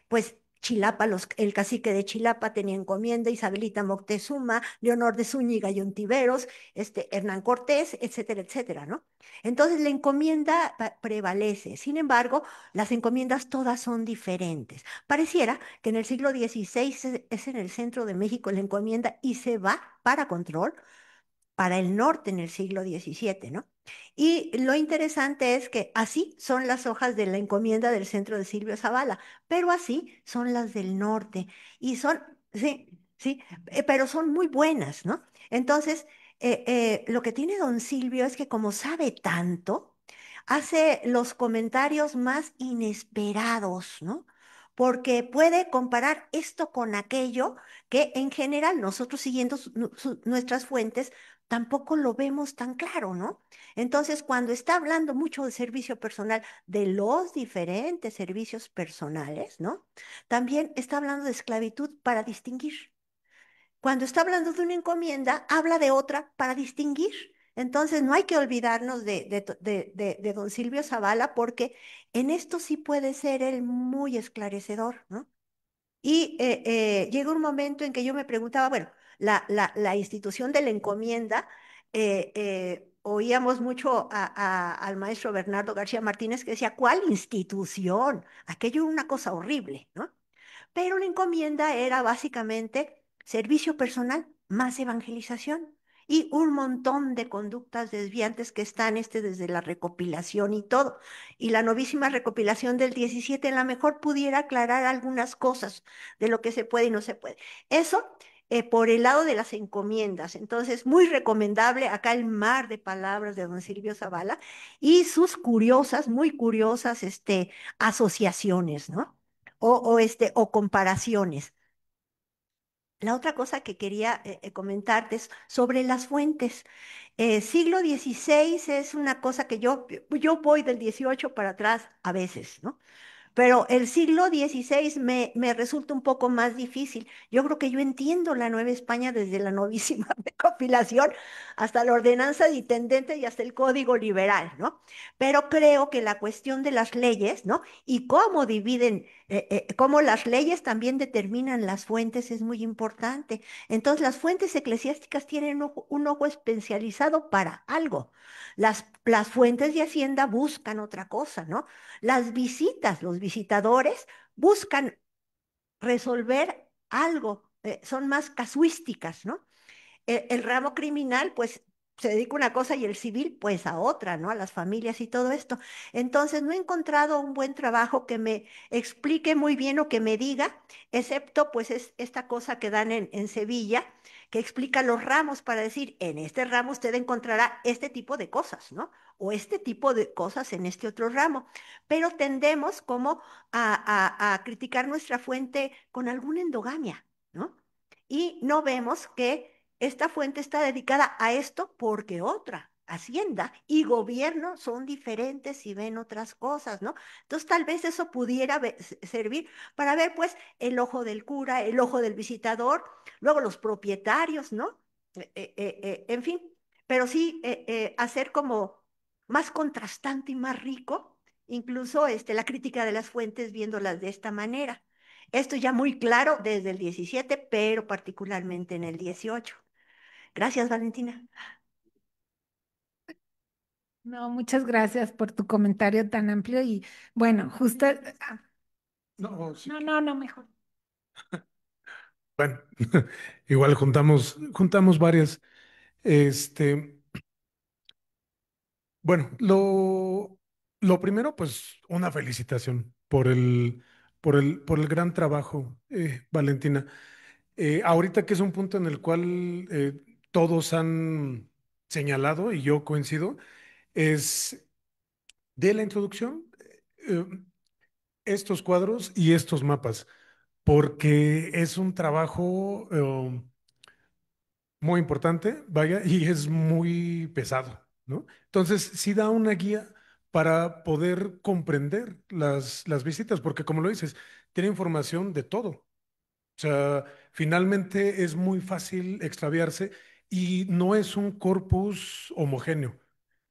pues Chilapa, el cacique de Chilapa tenía encomienda, Isabelita Moctezuma, Leonor de Zúñiga y Ontiveros, Hernán Cortés, etcétera, etcétera, ¿no? Entonces la encomienda prevalece. Sin embargo, las encomiendas todas son diferentes. Pareciera que en el siglo XVI es en el centro de México la encomienda y se va para control para el norte en el siglo XVII, ¿no? Y lo interesante es que así son las hojas de la encomienda del centro de Silvio Zavala, pero así son las del norte y son, sí, sí, pero son muy buenas, ¿no? Entonces, lo que tiene don Silvio es que como sabe tanto, hace los comentarios más inesperados, ¿no? Porque puede comparar esto con aquello que en general nosotros siguiendo nuestras fuentes tampoco lo vemos tan claro, ¿no? Entonces, cuando está hablando mucho de servicio personal, de los diferentes servicios personales, ¿no? También está hablando de esclavitud para distinguir. Cuando está hablando de una encomienda, habla de otra para distinguir. Entonces, no hay que olvidarnos de don Silvio Zavala porque en esto sí puede ser él muy esclarecedor, ¿no? Y llega un momento en que yo me preguntaba, bueno, la institución de la encomienda, oíamos mucho al maestro Bernardo García Martínez que decía, ¿cuál institución? Aquello era una cosa horrible, ¿no? Pero la encomienda era básicamente servicio personal más evangelización y un montón de conductas desviantes que están desde la recopilación y todo. Y la novísima recopilación del 17 a lo mejor pudiera aclarar algunas cosas de lo que se puede y no se puede. Eso por el lado de las encomiendas. Entonces, muy recomendable acá el mar de palabras de don Silvio Zavala y sus curiosas, muy curiosas asociaciones, ¿no? O comparaciones. La otra cosa que quería comentarte es sobre las fuentes. Siglo XVI es una cosa que yo voy del 18 para atrás a veces, ¿no? Pero el siglo XVI me resulta un poco más difícil. Yo creo que yo entiendo la Nueva España desde la novísima recopilación hasta la ordenanza de intendente y hasta el Código Liberal, ¿no? Pero creo que la cuestión de las leyes, ¿no? Y cómo dividen, cómo las leyes también determinan las fuentes es muy importante. Entonces, las fuentes eclesiásticas tienen un ojo especializado para algo. Las fuentes de Hacienda buscan otra cosa, ¿no? Las visitas, los visitadores buscan resolver algo, son más casuísticas, ¿no? El ramo criminal, pues, se dedica a una cosa y el civil, pues, a otra, ¿no? A las familias y todo esto. Entonces, no he encontrado un buen trabajo que me explique muy bien o que me diga, excepto, pues, es esta cosa que dan en Sevilla, que explica los ramos para decir, en este ramo usted encontrará este tipo de cosas, ¿no? O este tipo de cosas en este otro ramo. Pero tendemos como a criticar nuestra fuente con alguna endogamia, ¿no? Y no vemos que esta fuente está dedicada a esto porque otra, Hacienda y gobierno son diferentes y ven otras cosas, ¿no? Entonces tal vez eso pudiera servir para ver pues el ojo del cura, el ojo del visitador, luego los propietarios, ¿no? En fin, pero sí hacer como más contrastante y más rico, incluso la crítica de las fuentes viéndolas de esta manera. Esto ya muy claro desde el 17, pero particularmente en el 18. Gracias, Valentina. No, muchas gracias por tu comentario tan amplio y bueno, justo, No, sí. no, mejor. Bueno, igual juntamos varias. Este, bueno, lo primero, pues, una felicitación por el gran trabajo, Valentina. Ahorita que es un punto en el cual todos han señalado, y yo coincido, es de la introducción, eh, estos cuadros y estos mapas, porque es un trabajo muy importante, vaya, y es muy pesado, ¿no? Entonces, sí da una guía para poder comprender las visitas, porque como lo dices, tiene información de todo. O sea, finalmente es muy fácil extraviarse y no es un corpus homogéneo.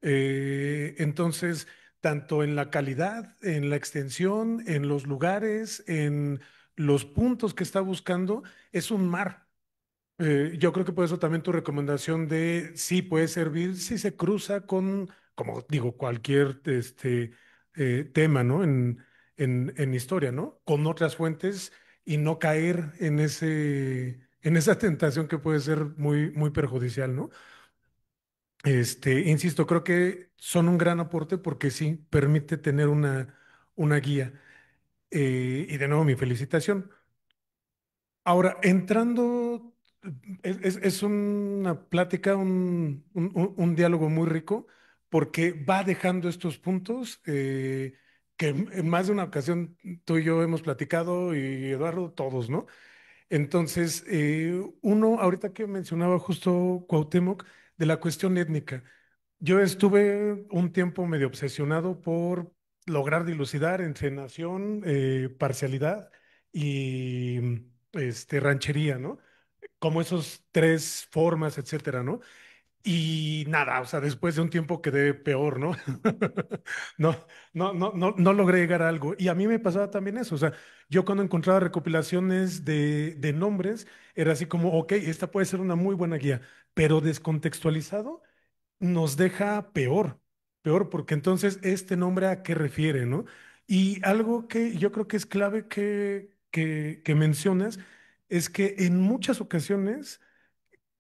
Entonces, tanto en la calidad, en la extensión, en los lugares, en los puntos que está buscando, es un mar. Yo creo que por eso también tu recomendación de sí puede servir si se cruza con, como digo, cualquier tema, ¿no? En historia, ¿no? Con otras fuentes y no caer en esa tentación que puede ser muy, muy perjudicial, ¿no? Insisto, creo que son un gran aporte porque sí permite tener una guía. Y de nuevo, mi felicitación. Ahora, entrando, es una plática, un diálogo muy rico, porque va dejando estos puntos que en más de una ocasión tú y yo hemos platicado y Eduardo, todos, ¿no? Entonces, uno, ahorita que mencionaba justo Cuauhtémoc, de la cuestión étnica, yo estuve un tiempo medio obsesionado por lograr dilucidar entre nación, parcialidad y ranchería, ¿no? Como esos tres formas, etcétera, ¿no? Y nada, o sea, después de un tiempo quedé peor, ¿no? No, no logré llegar a algo. Y a mí me pasaba también eso, o sea, yo cuando encontraba recopilaciones de nombres, era así como, ok, esta puede ser una muy buena guía, pero descontextualizado nos deja peor, peor, porque entonces este nombre a qué refiere, ¿no? Y algo que yo creo que es clave que mencionas es que en muchas ocasiones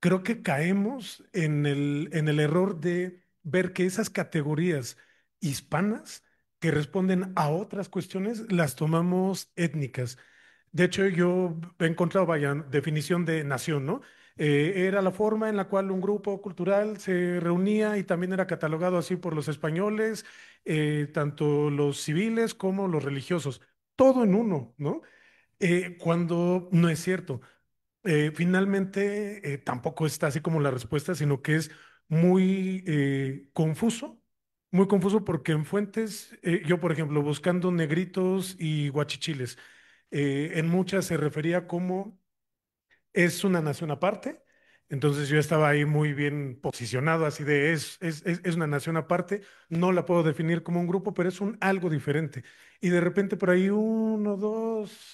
creo que caemos en el error de ver que esas categorías hispanas que responden a otras cuestiones las tomamos étnicas. De hecho, yo he encontrado, vaya, definición de nación, ¿no? Era la forma en la cual un grupo cultural se reunía y también era catalogado así por los españoles, tanto los civiles como los religiosos, todo en uno, ¿no? Cuando no es cierto. Finalmente, tampoco está así como la respuesta, sino que es muy confuso porque en fuentes, yo por ejemplo, buscando negritos y guachichiles, en muchas se refería como es una nación aparte. Entonces yo estaba ahí muy bien posicionado, así de es una nación aparte, no la puedo definir como un grupo, pero es un algo diferente. Y de repente por ahí uno, dos,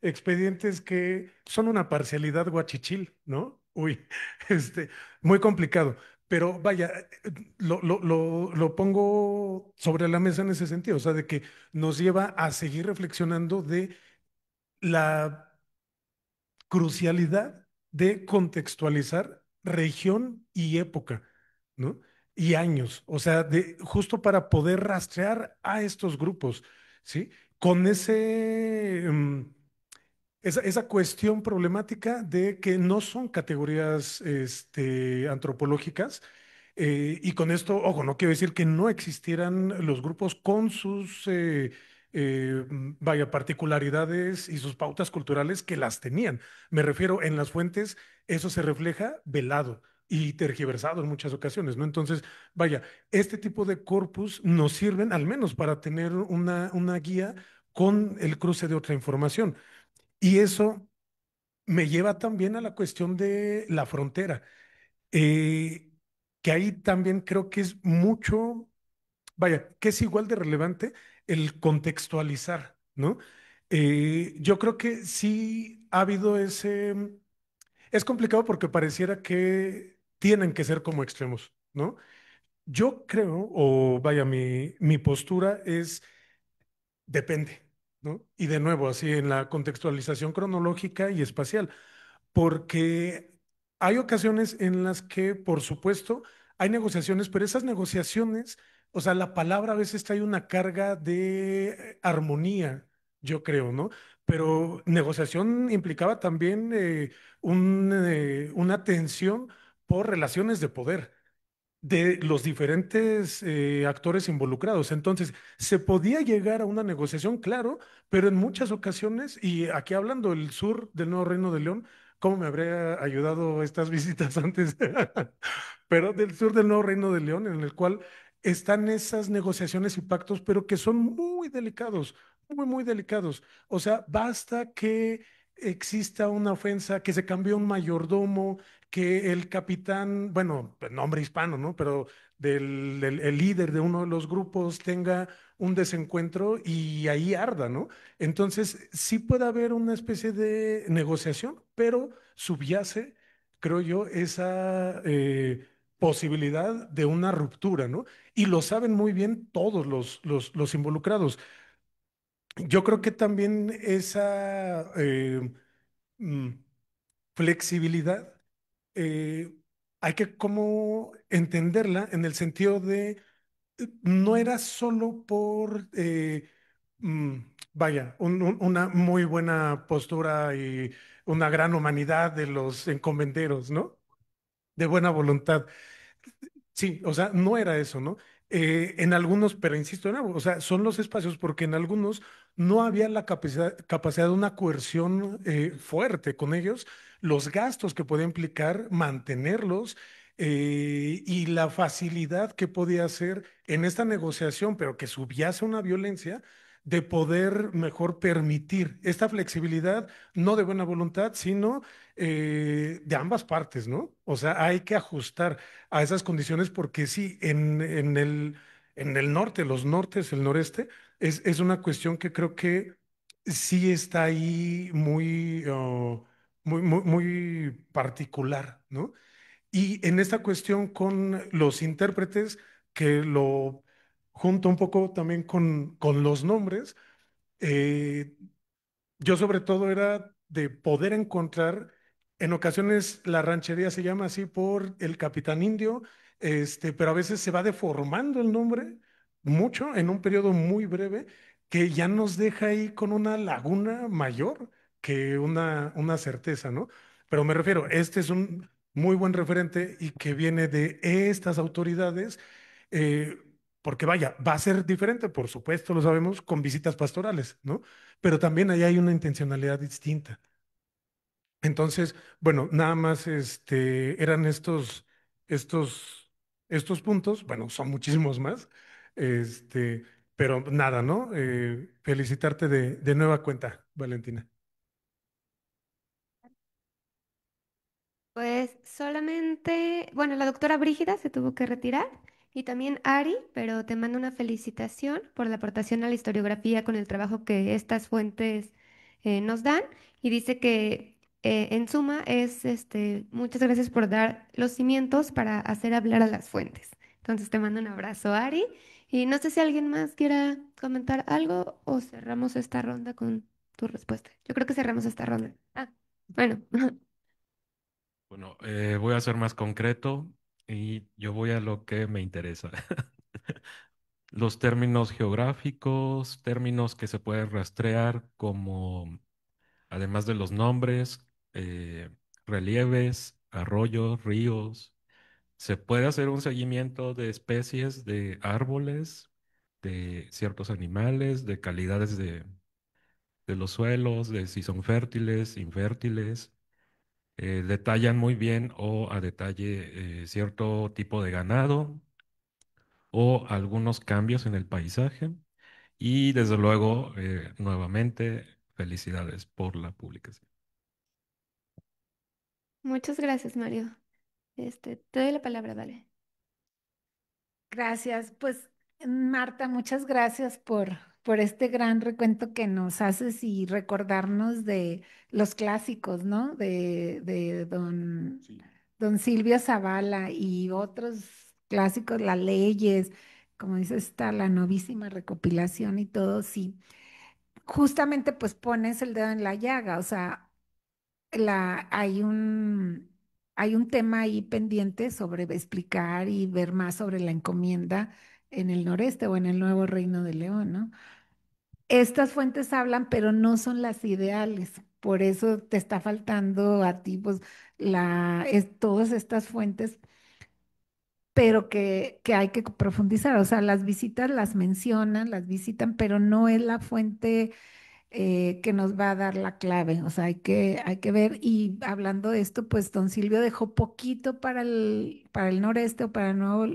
expedientes que son una parcialidad guachichil, ¿no? Uy, este, muy complicado. Pero vaya, lo pongo sobre la mesa en ese sentido, o sea, de que nos lleva a seguir reflexionando de la crucialidad de contextualizar región y época, ¿no? Y años, o sea, de, justo para poder rastrear a estos grupos, ¿sí? Con esa cuestión problemática de que no son categorías antropológicas. Y con esto, ojo, no quiero decir que no existieran los grupos con sus, vaya, particularidades y sus pautas culturales que las tenían. Me refiero, en las fuentes, eso se refleja velado y tergiversado en muchas ocasiones, ¿no? Entonces, vaya, este tipo de corpus nos sirven al menos para tener una guía con el cruce de otra información. Y eso me lleva también a la cuestión de la frontera, eh, que ahí también creo que es mucho, vaya, que es igual de relevante el contextualizar, ¿no? Yo creo que sí ha habido es complicado porque pareciera que tienen que ser como extremos, ¿no? Yo creo, o vaya, mi postura es depende, ¿no? Y de nuevo, así en la contextualización cronológica y espacial, porque hay ocasiones en las que, por supuesto, hay negociaciones, pero esas negociaciones, o sea, la palabra a veces trae una carga de armonía, yo creo, ¿no? Pero negociación implicaba también una tensión por relaciones de poder de los diferentes actores involucrados. Entonces, se podía llegar a una negociación, claro, pero en muchas ocasiones, y aquí hablando del sur del Nuevo Reino de León, ¿cómo me habría ayudado estas visitas antes? Pero del sur del Nuevo Reino de León, en el cual están esas negociaciones y pactos, pero que son muy delicados, muy delicados. O sea, basta que exista una ofensa, que se cambie un mayordomo, que el capitán, bueno, pues, nombre hispano, ¿no? Pero el líder de uno de los grupos tenga un desencuentro y ahí arda, ¿no? Entonces, sí puede haber una especie de negociación, pero subyace, creo yo, esa posibilidad de una ruptura, ¿no? Y lo saben muy bien todos los involucrados. Yo creo que también esa mm, flexibilidad eh, hay que como entenderla en el sentido de no era solo por, mm, vaya, una muy buena postura y una gran humanidad de los encomenderos, ¿no? De buena voluntad, Sí, o sea, no era eso, ¿no? En algunos, pero insisto en algo, o sea, son los espacios porque en algunos no había la capacidad de una coerción fuerte con ellos, los gastos que podía implicar mantenerlos y la facilidad que podía hacer en esta negociación, pero que subyace una violencia, de poder mejor permitir esta flexibilidad, no de buena voluntad, sino de ambas partes, ¿no? O sea, hay que ajustar a esas condiciones porque sí, en el norte, los nortes, el noreste, es una cuestión que creo que sí está ahí muy particular, ¿no? Y en esta cuestión con los intérpretes, que lo junto un poco también con los nombres, eh, yo sobre todo era de poder encontrar, en ocasiones la ranchería se llama así por el capitán indio, pero a veces se va deformando el nombre mucho en un periodo muy breve que ya nos deja ahí con una laguna mayor que una certeza, ¿no? Pero me refiero, este es un muy buen referente y que viene de estas autoridades. eh, Porque vaya, va a ser diferente, por supuesto, lo sabemos, con visitas pastorales, ¿no? Pero también ahí hay una intencionalidad distinta. Entonces, bueno, nada más eran estos, estos puntos, bueno, son muchísimos más, este, pero nada, ¿no? Felicitarte de nueva cuenta, Valentina. Pues solamente, bueno, la doctora Brígida se tuvo que retirar y también Ari, pero te mando una felicitación por la aportación a la historiografía con el trabajo que estas fuentes nos dan y dice que en suma es, muchas gracias por dar los cimientos para hacer hablar a las fuentes. Entonces te mando un abrazo, Ari, y no sé si alguien más quiera comentar algo o cerramos esta ronda con tu respuesta. Yo creo que cerramos esta ronda. Ah, bueno. Bueno, voy a ser más concreto y yo voy a lo que me interesa. Los términos geográficos, términos que se pueden rastrear como, además de los nombres, relieves, arroyos, ríos. Se puede hacer un seguimiento de especies de árboles, de ciertos animales, de calidades de los suelos, de si son fértiles, infértiles. Detallan muy bien o a detalle cierto tipo de ganado o algunos cambios en el paisaje. Y desde luego, nuevamente, felicidades por la publicación. Muchas gracias, Mario. Te doy la palabra, dale. Gracias. Pues, Marta, muchas gracias por este gran recuento que nos haces y recordarnos de los clásicos, ¿no? De Sí. don Silvio Zavala y otros clásicos, las leyes, como dice, está la novísima recopilación y todo, sí. Justamente pues pones el dedo en la llaga, o sea, hay un tema ahí pendiente sobre explicar y ver más sobre la encomienda en el noreste o en el nuevo Reino de León, ¿no? Estas fuentes hablan, pero no son las ideales. Por eso te está faltando a ti, pues, todas estas fuentes, pero que hay que profundizar. O sea, las visitas las mencionan, las visitan, pero no es la fuente que nos va a dar la clave. O sea, hay que ver. Y hablando de esto, pues don Silvio dejó poquito para el noreste o para el nuevo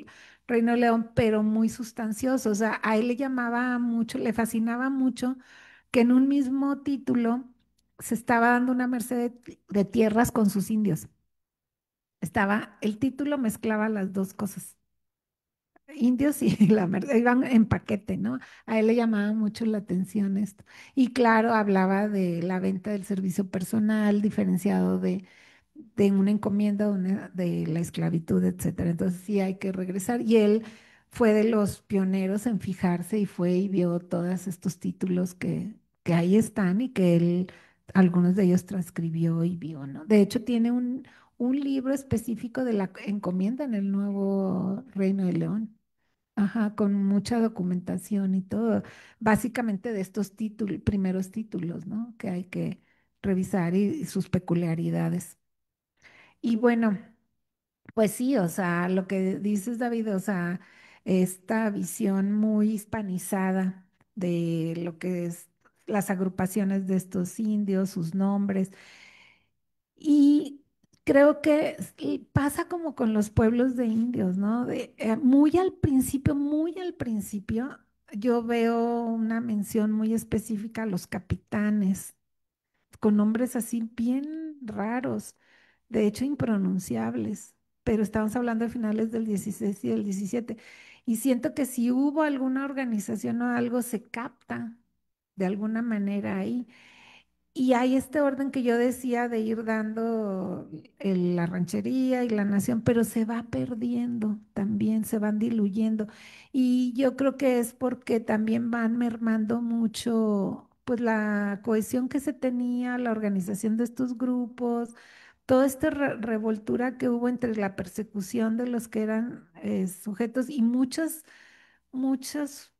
Reino de León, pero muy sustancioso. O sea, a él le llamaba mucho, le fascinaba mucho que en un mismo título se estaba dando una merced de tierras con sus indios. El título mezclaba las dos cosas indios y la iban en paquete, ¿no? A él le llamaba mucho la atención esto. Y claro, hablaba de la venta del servicio personal, diferenciado de una encomienda, de la esclavitud, etcétera. Entonces sí hay que regresar. Y él fue de los pioneros en fijarse y fue y vio todos estos títulos que ahí están y que él, algunos de ellos transcribió y vio, ¿no? De hecho, tiene un libro específico de la encomienda en el nuevo Reino de León. Ajá, con mucha documentación y todo, básicamente de estos títulos, primeros títulos, ¿no? Que hay que revisar y sus peculiaridades. Y bueno, Pues sí, o sea, lo que dices, David, o sea, esta visión muy hispanizada de lo que es las agrupaciones de estos indios, sus nombres. Y creo que pasa como con los pueblos de indios, ¿no? Muy al principio, yo veo una mención muy específica a los capitanes, con nombres así bien raros, de hecho impronunciables, pero estamos hablando de finales del 16 y del 17. Y siento que si hubo alguna organización o algo, se capta de alguna manera ahí. Y hay este orden que yo decía de ir dando la ranchería y la nación, pero se va perdiendo también, se van diluyendo. Y yo creo que es porque también van mermando mucho, pues la cohesión que se tenía, la organización de estos grupos, toda esta revoltura que hubo entre la persecución de los que eran sujetos y muchos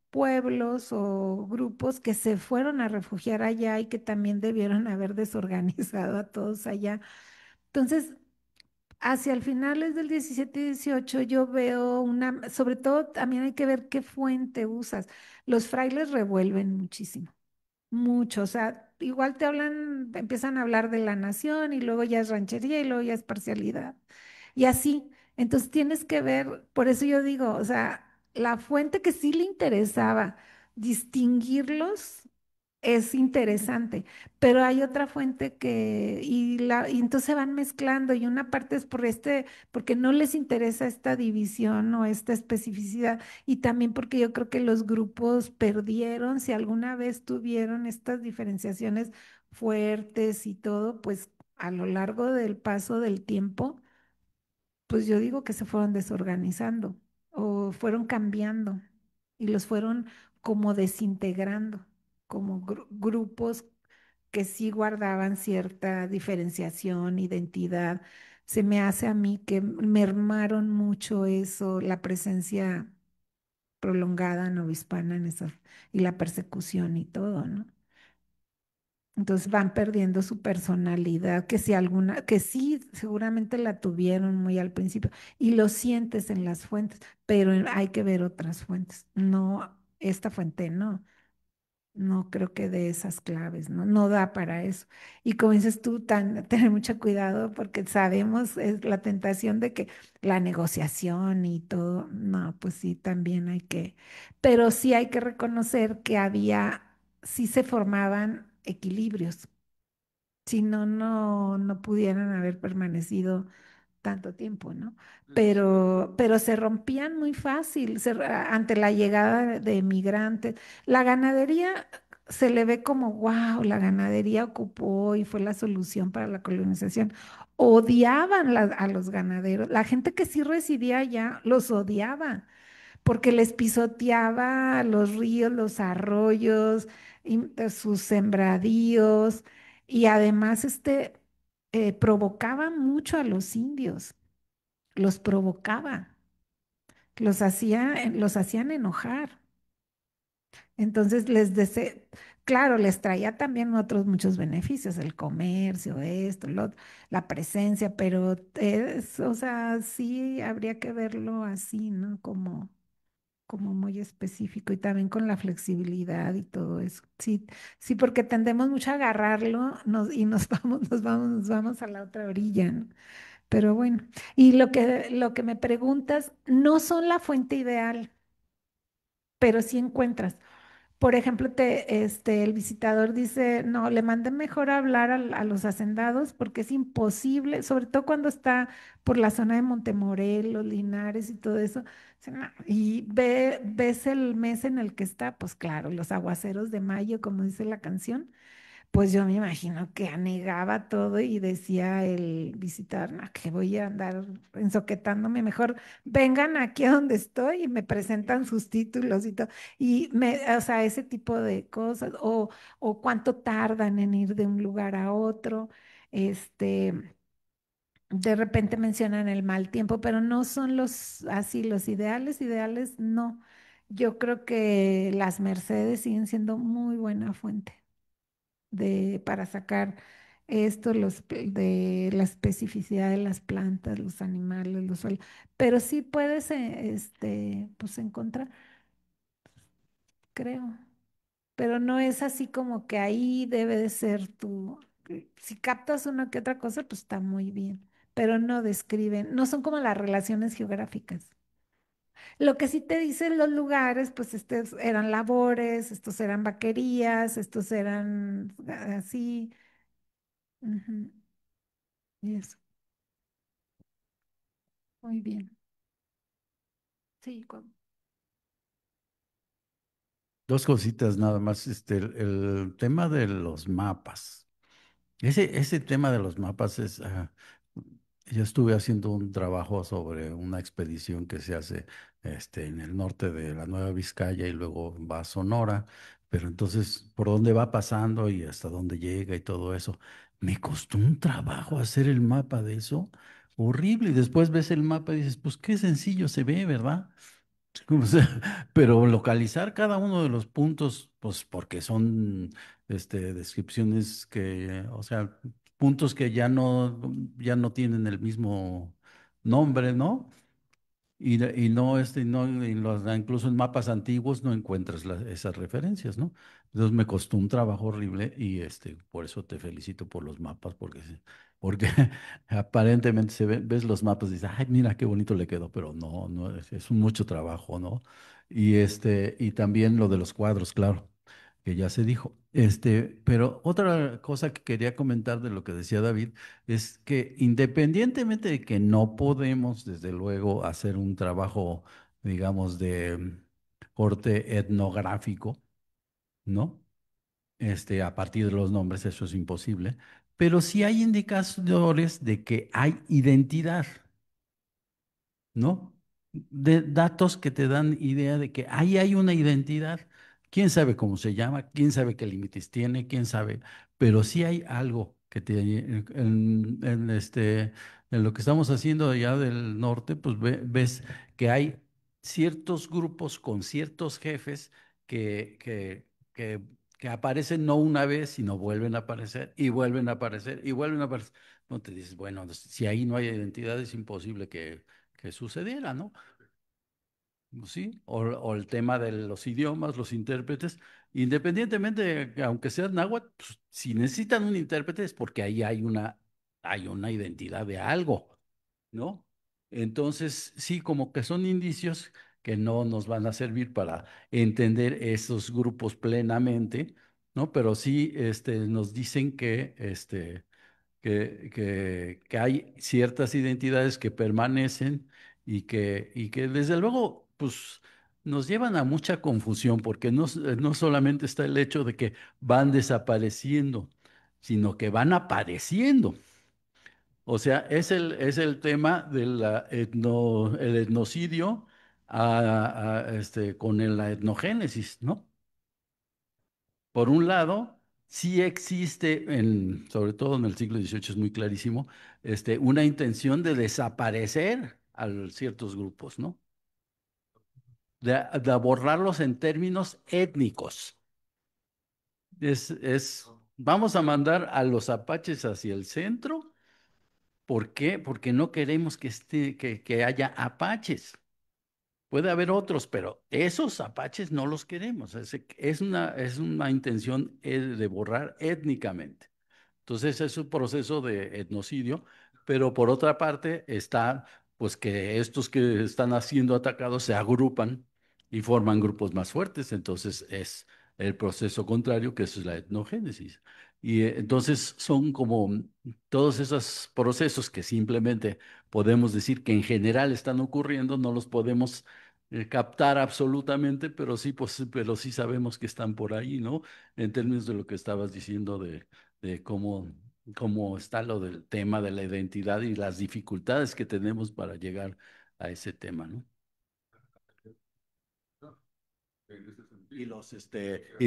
pueblos o grupos que se fueron a refugiar allá y que también debieron haber desorganizado a todos allá. Entonces, hacia el finales del 17 y 18 yo veo sobre todo también hay que ver qué fuente usas. Los frailes revuelven muchísimo. Mucho, o sea, igual te hablan, empiezan a hablar de la nación y luego ya es ranchería y luego ya es parcialidad. Y así, entonces tienes que ver, por eso yo digo, o sea, la fuente que sí le interesaba distinguirlos es interesante, pero hay otra fuente y entonces se van mezclando y una parte es porque no les interesa esta división o esta especificidad y también porque yo creo que los grupos perdieron, si alguna vez tuvieron estas diferenciaciones fuertes y todo, pues a lo largo del paso del tiempo, pues yo digo que se fueron desorganizando o fueron cambiando y los fueron como desintegrando, como grupos que sí guardaban cierta diferenciación, identidad. Se me hace a mí que mermaron mucho eso, la presencia prolongada novohispana en esa, y la persecución y todo, ¿no? Entonces van perdiendo su personalidad, que si alguna, que sí, seguramente la tuvieron muy al principio, y lo sientes en las fuentes, pero hay que ver otras fuentes. No, esta fuente no. No creo que de esas claves, ¿no? No da para eso. Y como dices tú, tener mucho cuidado porque sabemos es la tentación de que la negociación y todo, no, pues sí, también pero sí hay que reconocer que sí se formaban equilibrios, si no, no pudieran haber permanecido tanto tiempo, ¿no? Eso sí me acuerdo. Pero se rompían muy fácil ante la llegada de migrantes. La ganadería se le ve como, wow, la ganadería ocupó y fue la solución para la colonización. Odiaban a los ganaderos. La gente que sí residía allá los odiaba porque les pisoteaba los ríos, los arroyos, sus sembradíos y además provocaba mucho a los indios, los provocaba, los hacían enojar. Entonces claro, les traía también otros muchos beneficios, el comercio, esto, la presencia, pero o sea, sí habría que verlo así, ¿no? Como muy específico y también con la flexibilidad y todo eso. Sí, sí, porque tendemos mucho a agarrarlo y nos nos vamos a la otra orilla, ¿no? Pero bueno, y lo que me preguntas, no son la fuente ideal, pero sí encuentras. Por ejemplo, el visitador dice, no, le mandé mejor hablar a los hacendados porque es imposible, sobre todo cuando está por la zona de Montemorelos, Linares y todo eso. Dice, "No", y ves el mes en el que está, pues claro, los aguaceros de mayo, como dice la canción, pues yo me imagino que anegaba todo y decía el visitador, no, que voy a andar ensoquetándome, mejor vengan aquí a donde estoy y me presentan sus títulos y todo. O sea, ese tipo de cosas, o cuánto tardan en ir de un lugar a otro, de repente mencionan el mal tiempo, pero no son los ideales no. Yo creo que las Mercedes siguen siendo muy buena fuente para sacar esto, de la especificidad de las plantas, los animales, los suelos, pero sí puedes pues encontrar, creo, pero no es así como que ahí debe de ser si captas una que otra cosa, pues está muy bien, pero no describen, no son como las relaciones geográficas. Lo que sí te dicen los lugares, pues estos eran labores, estos eran vaquerías, estos eran así. Ujú, y eso, muy bien. Sí, Dos cositas nada más. El tema de los mapas. Ese tema de los mapas es, yo estuve haciendo un trabajo sobre una expedición que se hace en el norte de la Nueva Vizcaya y luego va a Sonora, pero entonces por dónde va pasando y hasta dónde llega y todo eso. Me costó un trabajo hacer el mapa de eso, horrible. Y después ves el mapa y dices, pues qué sencillo se ve, ¿verdad? O sea, pero localizar cada uno de los puntos, pues porque son descripciones que, o sea, puntos que ya no tienen el mismo nombre, ¿no? Y no, incluso en mapas antiguos no encuentras esas referencias, ¿no? Entonces me costó un trabajo horrible y por eso te felicito por los mapas, porque aparentemente ves los mapas y dices, ay, mira qué bonito le quedó, pero no, no, es un mucho trabajo, ¿no? Y también lo de los cuadros, claro, que ya se dijo. Pero otra cosa que quería comentar de lo que decía David es que independientemente de que no podemos, desde luego, hacer un trabajo, digamos, de corte etnográfico, ¿no? A partir de los nombres, eso es imposible, pero sí hay indicadores de que hay identidad. ¿No? De datos que te dan idea de que ahí hay una identidad. ¿Quién sabe cómo se llama? ¿Quién sabe qué límites tiene? ¿Quién sabe? Pero sí hay algo que en lo que estamos haciendo allá del norte, pues ves que hay ciertos grupos con ciertos jefes que, que, que, que aparecen no una vez, sino vuelven a aparecer y vuelven a aparecer y vuelven a aparecer. No te dices, bueno, si ahí no hay identidad, es imposible que sucediera, ¿no? Sí, o el tema de los idiomas, los intérpretes, independientemente de que aunque sea náhuatl, pues, si necesitan un intérprete es porque ahí hay una identidad de algo, ¿no? Entonces, sí, como que son indicios que no nos van a servir para entender esos grupos plenamente, ¿no? Pero sí, nos dicen que hay ciertas identidades que permanecen y que desde luego pues nos llevan a mucha confusión porque no solamente está el hecho de que van desapareciendo, sino que van apareciendo. O sea, es el tema de el etnocidio con la etnogénesis, ¿no? Por un lado, sí existe, sobre todo en el siglo XVIII es muy clarísimo, una intención de desaparecer a ciertos grupos, ¿no? De borrarlos en términos étnicos. Vamos a mandar a los apaches hacia el centro. ¿Por qué? Porque no queremos que haya apaches. Puede haber otros, pero esos apaches no los queremos. Es una intención de borrar étnicamente. Entonces es un proceso de etnocidio, pero por otra parte está pues que estos que están siendo atacados se agrupan y forman grupos más fuertes, entonces es el proceso contrario, que eso es la etnogénesis. Y entonces son como todos esos procesos que simplemente podemos decir que en general están ocurriendo, no los podemos captar absolutamente, pero sí sabemos que están por ahí, ¿no? En términos de lo que estabas diciendo de cómo está lo del tema de la identidad y las dificultades que tenemos para llegar a ese tema, ¿no? Y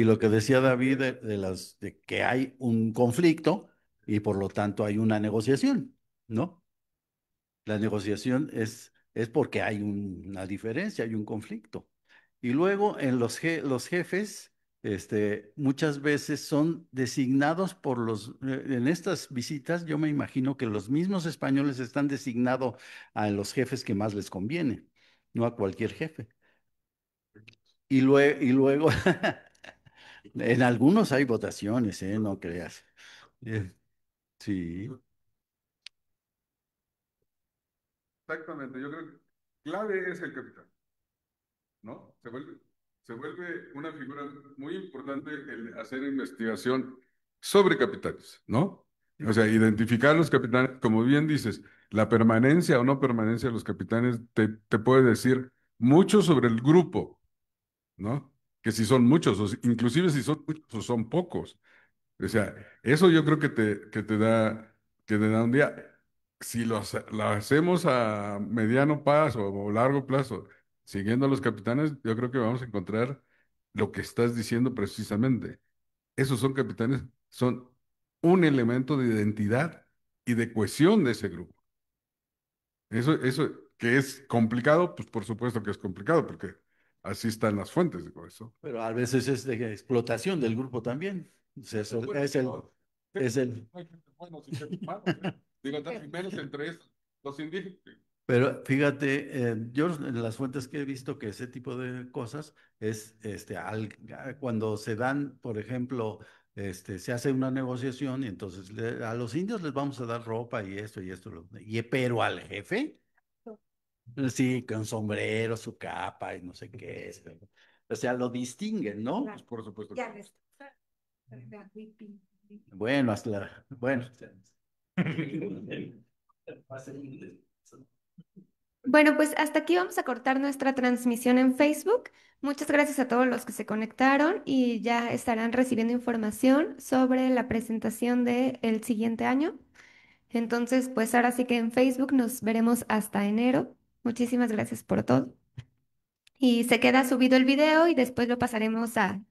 lo que decía David de que hay un conflicto y por lo tanto hay una negociación, ¿no? La negociación es porque hay una diferencia, hay un conflicto. Y luego en los jefes muchas veces son designados por en estas visitas, yo me imagino que los mismos españoles están designados a los jefes que más les conviene, no a cualquier jefe. Y luego, en algunos hay votaciones, no creas. Eh, Sí. Exactamente, yo creo que clave es el capitán, ¿no? Se vuelve una figura muy importante el hacer investigación sobre capitanes, ¿no? O sea, identificar los capitanes, como bien dices, la permanencia o no permanencia de los capitanes te puede decir mucho sobre el grupo, ¿no? Que si son muchos, inclusive si son muchos o son pocos. O sea, eso yo creo que te da un día. Si lo hacemos a mediano plazo o largo plazo, siguiendo a los capitanes, yo creo que vamos a encontrar lo que estás diciendo precisamente. Esos son capitanes, son un elemento de identidad y de cohesión de ese grupo. Eso que es complicado, pues por supuesto que es complicado, porque así están las fuentes de eso. Pero a veces es de explotación del grupo también. O sea, es el. Hay gente buenos y gente malos, Digo, menos entre los indígenas. Pero fíjate, yo en las fuentes que he visto que ese tipo de cosas es cuando se dan, por ejemplo, se hace una negociación y entonces a los indios les vamos a dar ropa y esto, pero al jefe, sí, con sombrero, su capa y no sé qué es. O sea, lo distinguen, ¿no? Pues por supuesto. Ya les toca. Bueno, bueno. Bueno, pues hasta aquí vamos a cortar nuestra transmisión en Facebook. Muchas gracias a todos los que se conectaron y ya estarán recibiendo información sobre la presentación del siguiente año. Entonces, pues ahora sí que en Facebook nos veremos hasta enero. Muchísimas gracias por todo. Y se queda subido el video y después lo pasaremos a